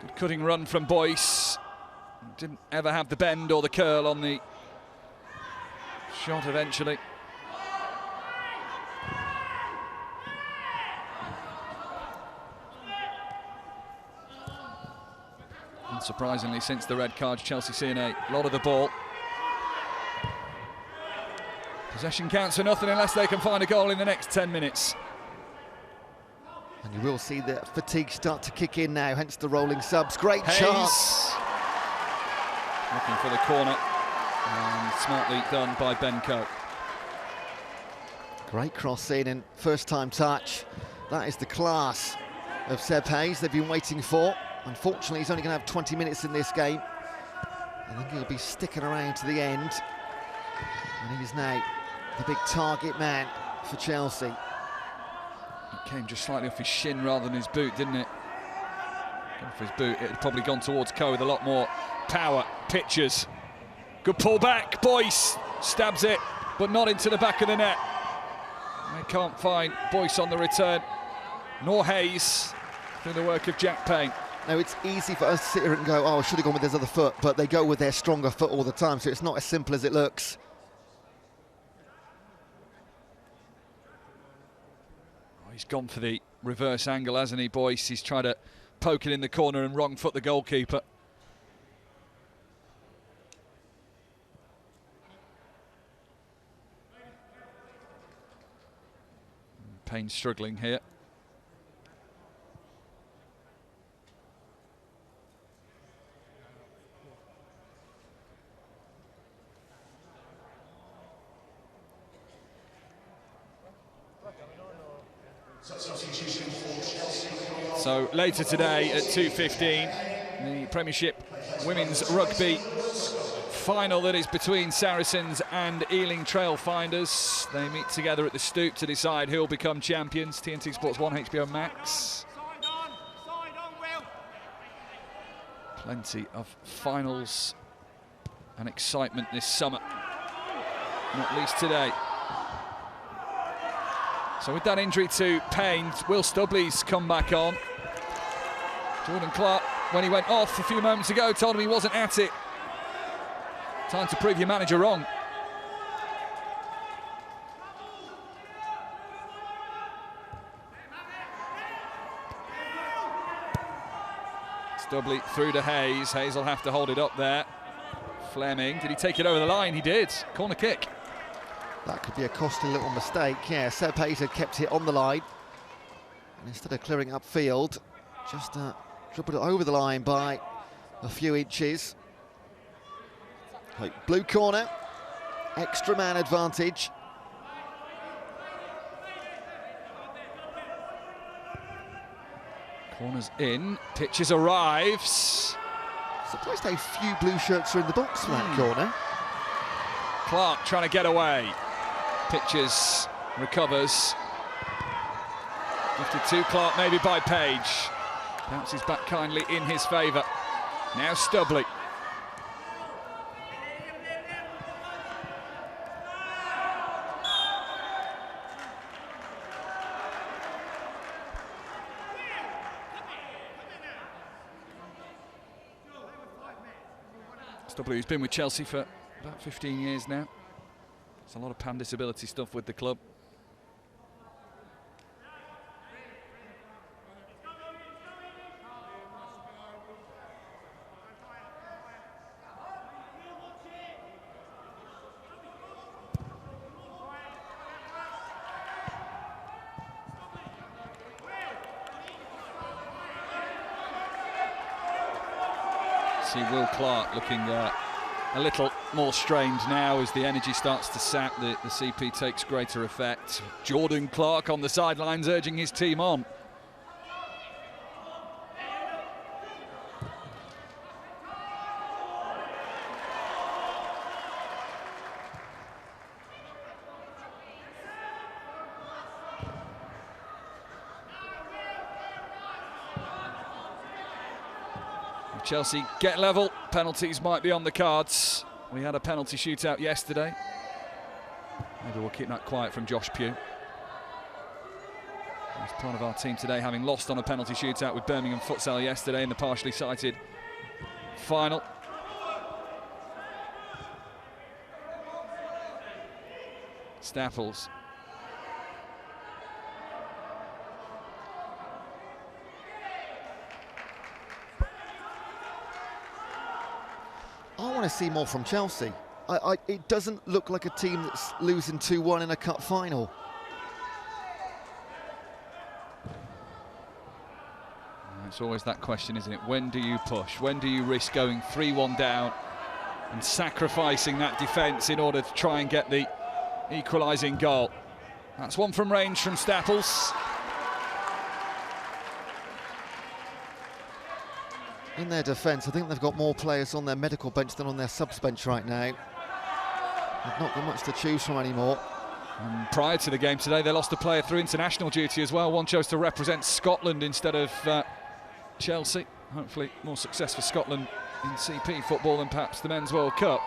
Good cutting run from Boyce. didn't ever have the bend or the curl on the shot eventually. Unsurprisingly, since the red cards, Chelsea seeing a lot of the ball. Possession counts for nothing unless they can find a goal in the next 10 minutes. And you will see the fatigue start to kick in now, hence the rolling subs. Great Hayes chance. looking for the corner, and smartly done by Ben Coe. Great cross in and first time touch. That is the class of Seb Hayes they've been waiting for. Unfortunately, he's only going to have 20 minutes in this game. I think he'll be sticking around to the end. And he's now the big target man for Chelsea. It came just slightly off his shin rather than his boot, didn't it? Off his boot, it had probably gone towards Coe with a lot more power. Pitchers. Good pull back. Boyce stabs it, but not into the back of the net. They can't find Boyce on the return, nor Hayes through the work of Jack Payne. Now, it's easy for us to sit here and go, oh, I should have gone with his other foot, but they go with their stronger foot all the time, so it's not as simple as it looks. Oh, he's gone for the reverse angle, hasn't he, Boyce? He's tried to poke it in the corner and wrong foot the goalkeeper. Payne struggling here. So later today at 2:15, the Premiership Women's Rugby final that is between Saracens and Ealing Trailfinders. They meet together at the Stoop to decide who will become champions. TNT Sports 1, HBO Max. Plenty of finals and excitement this summer, not least today. So with that injury to Payne, Will Stubley's come back on. Jordan Clark, when he went off a few moments ago, told him he wasn't at it. Time to prove your manager wrong. Stubley through to Hayes. Hayes will have to hold it up there. Fleming, did he take it over the line? He did. Corner kick. That could be a costly little mistake. Yeah, Seb Hayes had kept it on the line. And instead of clearing upfield, just dribbled it over the line by a few inches. Blue corner, extra man advantage. Corner's in, Pitches arrives. Surprised how few blue shirts are in the box for that corner. Clark trying to get away. Pitches recovers. Lifted to Clark, maybe by Page. Bounces back kindly in his favour. Now Stubley. Stubley, who's been with Chelsea for about 15 years now. There's a lot of pan disability stuff with the club. See Will Clark looking a little more strained now as the energy starts to sap. The CP takes greater effect. Jordan Clark on the sidelines urging his team on. Chelsea get level, penalties might be on the cards. We had a penalty shootout yesterday. Maybe we'll keep that quiet from Josh Pugh. He's part of our team today, having lost on a penalty shootout with Birmingham Futsal yesterday in the partially cited final. Staples. I want to see more from Chelsea. It doesn't look like a team that's losing 2-1 in a cup final. It's always that question, isn't it? When do you push? When do you risk going 3-1 down and sacrificing that defence in order to try and get the equalising goal? That's one from range from Staples. In their defence, I think they've got more players on their medical bench than on their subs bench right now. They've not got much to choose from anymore. And prior to the game today, they lost a player through international duty as well. One chose to represent Scotland instead of Chelsea. Hopefully more success for Scotland in CP football than perhaps the Men's World Cup.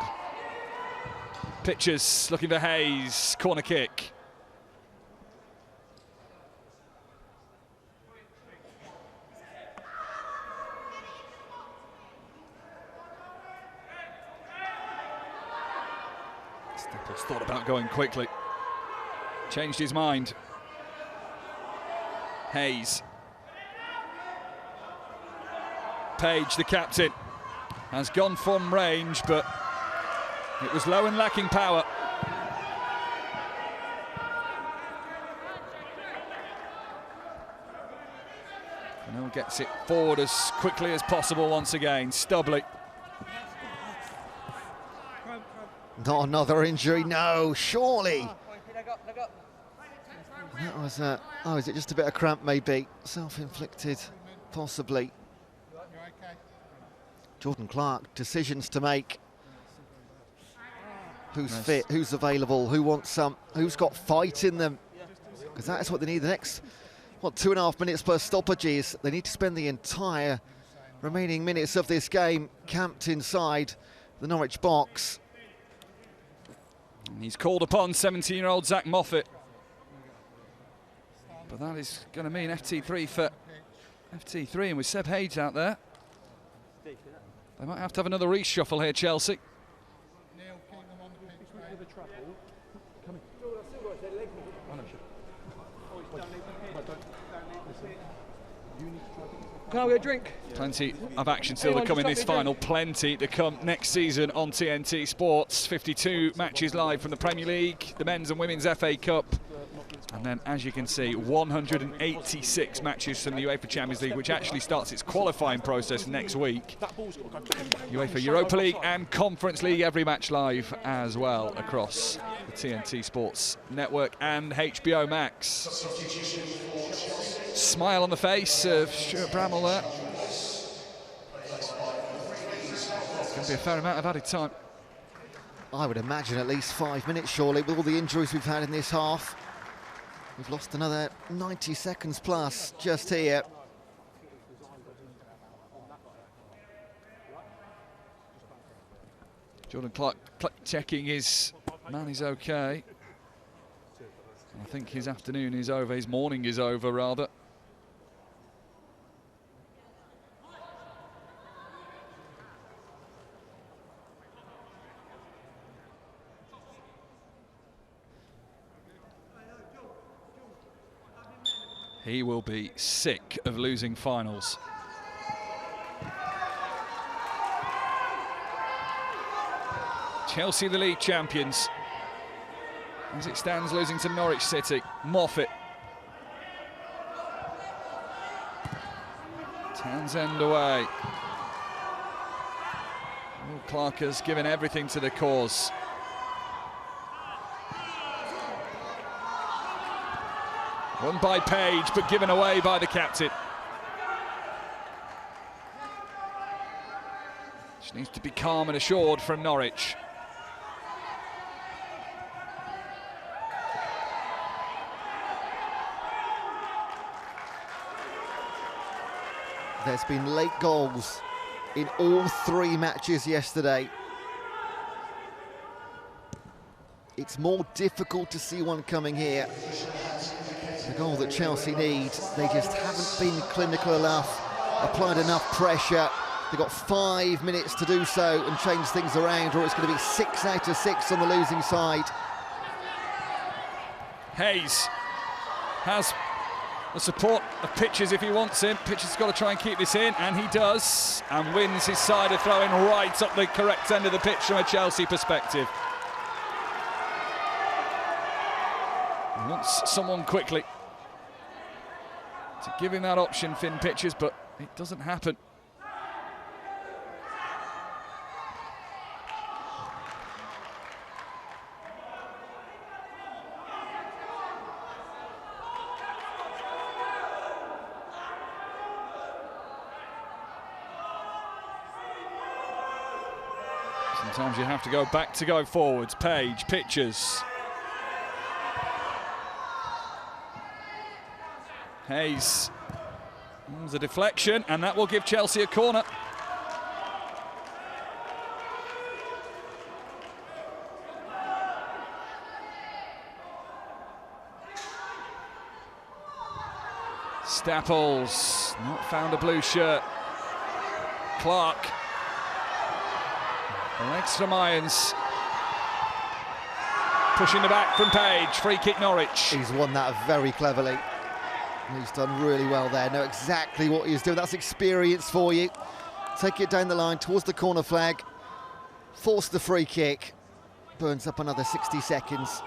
Pitchers looking for Hayes, corner kick. Staples thought about going quickly. Changed his mind. Hayes. Page, the captain, has gone from range, but it was low and lacking power. And he gets it forward as quickly as possible once again. Stubley. Not another injury, no, surely. That was oh, is it just a bit of cramp maybe? Self-inflicted, possibly. Jordan Clark, decisions to make. Who's fit, who's available, who wants some, who's got fight in them? Because that is what they need. The next, what, 2.5 minutes plus stoppages. They need to spend the entire remaining minutes of this game camped inside the Norwich box. And he's called upon 17-year-old Zach Moffat. But that is going to mean FT3 for FT3, and with Seb Hayes out there, they might have to have another reshuffle here, Chelsea. Can I get a drink? Plenty of action still to come in this final. Plenty to come next season on TNT Sports. 52 matches live from the Premier League, the Men's and Women's FA Cup. And then, as you can see, 186 matches from the UEFA Champions League, which actually starts its qualifying process next week. UEFA Europa League and Conference League, every match live as well across the TNT Sports Network and HBO Max. Smile on the face of Stuart Bramall there. It's going to be a fair amount of added time. I would imagine at least 5 minutes, surely, with all the injuries we've had in this half. We've lost another 90 seconds plus just here. Jordan Clark checking his man is okay. I think his afternoon is over, his morning is over rather. He will be sick of losing finals. Chelsea, the league champions. As it stands, losing to Norwich City. Moffat. Townsend away. Oh, Clark has given everything to the cause. Won by Page, but given away by the captain. She needs to be calm and assured from Norwich. There's been late goals in all 3 matches yesterday. It's more difficult to see one coming here. The goal that Chelsea need, they just haven't been clinical enough, applied enough pressure. They've got 5 minutes to do so and change things around, or it's going to be 6 out of 6 on the losing side. Hayes has the support of Pitchers if he wants him. Pitchers has got to try and keep this in, and he does, and wins his side of throwing right up the correct end of the pitch from a Chelsea perspective. He wants someone quickly to give him that option, Finn Pitchers, but it doesn't happen. Sometimes you have to go back to go forwards. Page, Pitchers. Hayes. There's a deflection, and that will give Chelsea a corner. Staples, not found a blue shirt. Clark. Legs from Irons. Pushing the back from Page. Free kick Norwich. He's won that very cleverly. He's done really well there. Know exactly what he's doing. That's experience for you. Take it down the line towards the corner flag. Force the free kick. Burns up another 60 seconds.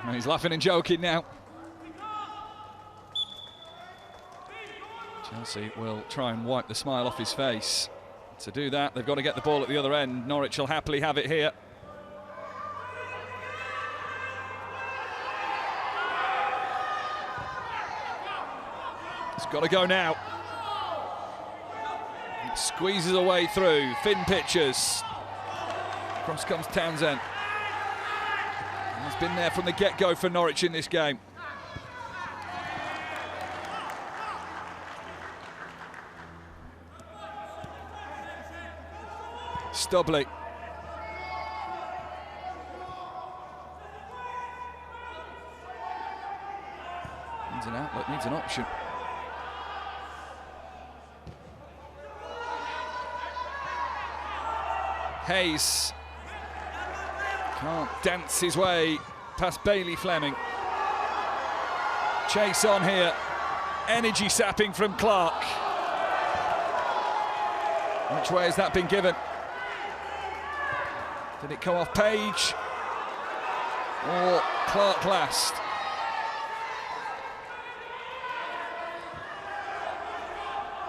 And he's laughing and joking now. Chelsea will try and wipe the smile off his face. To do that, they've got to get the ball at the other end. Norwich will happily have it here. It's got to go now. It squeezes away through. Finn Pitchers. Cross comes Townsend. He's been there from the get-go for Norwich in this game. Stubley. Needs an outlet, needs an option. Hayes can't dance his way past Bailey Fleming. Chase on here. Energy sapping from Clark. Which way has that been given? Did it come off Page? Or Clark last?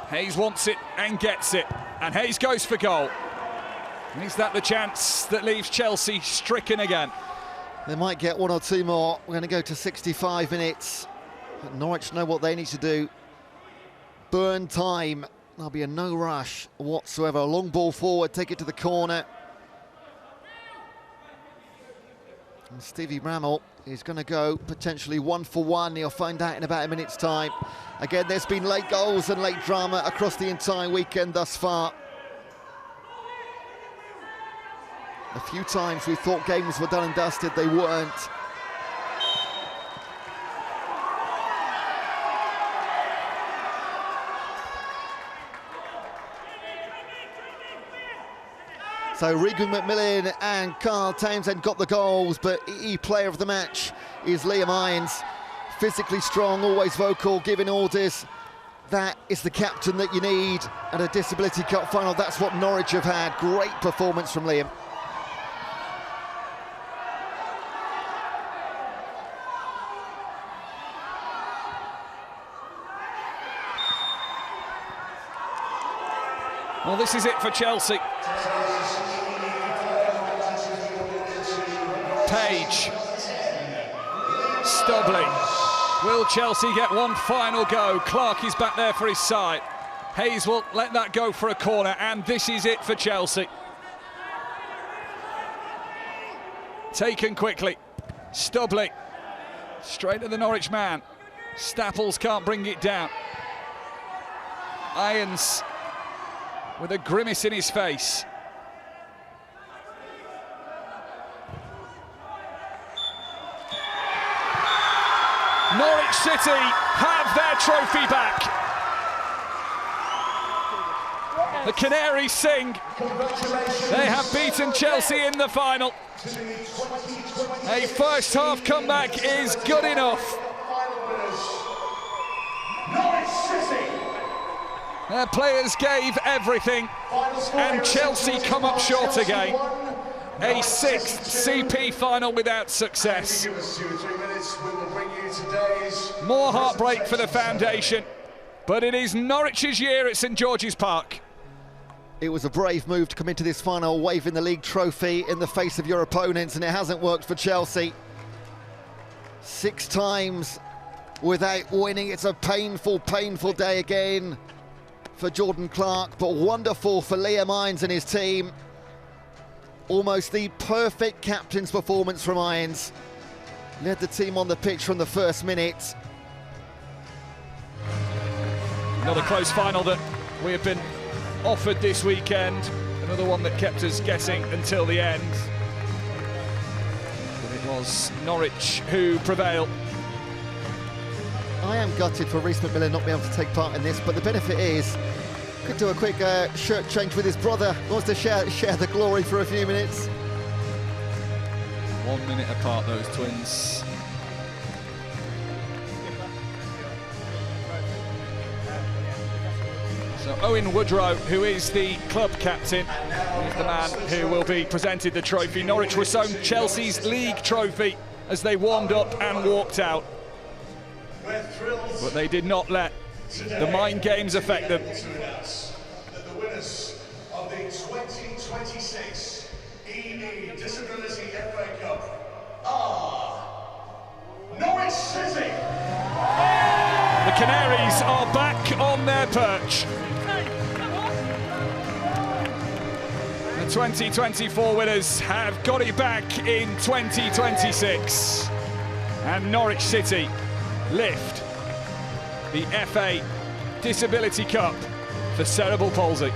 Hayes wants it and gets it. And Hayes goes for goal. And is that the chance that leaves Chelsea stricken again? They might get one or two more. We're going to go to 65 minutes. But Norwich know what they need to do. Burn time. There'll be a no rush whatsoever. A long ball forward, take it to the corner. And Stevie Bramall is going to go potentially 1 for 1. He'll find out in about a minute's time. Again, there's been late goals and late drama across the entire weekend thus far. A few times we thought games were done and dusted, they weren't. So Regan McMillan and Carl Townsend got the goals, but player of the match is Liam Irons. Physically strong, always vocal, giving orders. That is the captain that you need at a Disability Cup final. That's what Norwich have had. Great performance from Liam. Well, this is it for Chelsea. Page. Stubley. Will Chelsea get one final go? Clark is back there for his side. Hayes will let that go for a corner, and this is it for Chelsea. Taken quickly. Stubley. Straight at the Norwich man. Staples can't bring it down. Irons with a grimace in his face. Norwich City have their trophy back. The Canaries sing. They have beaten Chelsea in the final. A first half comeback is good enough. Their players gave everything, and Chelsea come up short again. A sixth CP final without success. More heartbreak for the foundation, but it is Norwich's year at St George's Park. It was a brave move to come into this final waving the league trophy in the face of your opponents, and it hasn't worked for Chelsea. 6 times without winning. It's a painful, painful day again for Jordan Clark, but wonderful for Liam Irons and his team. Almost the perfect captain's performance from Irons. Led the team on the pitch from the first minute. Another close final that we have been offered this weekend. Another one that kept us guessing until the end. But it was Norwich who prevailed. I am gutted for Reece McMillan not being able to take part in this, but the benefit is could do a quick shirt change with his brother. Wants to share the glory for a few minutes. 1 minute apart, those twins. So Owen Woodrow, who is the club captain, is the man who will be presented the trophy. Norwich were shown Chelsea's league trophy as they warmed up and walked out. But they did not let the mind games affect them. That the winners of the 2026 EE Disability FA Cup are Norwich City. The Canaries are back on their perch. The 2024 winners have got it back in 2026. And Norwich City lift the FA Disability Cup for Cerebral Palsy.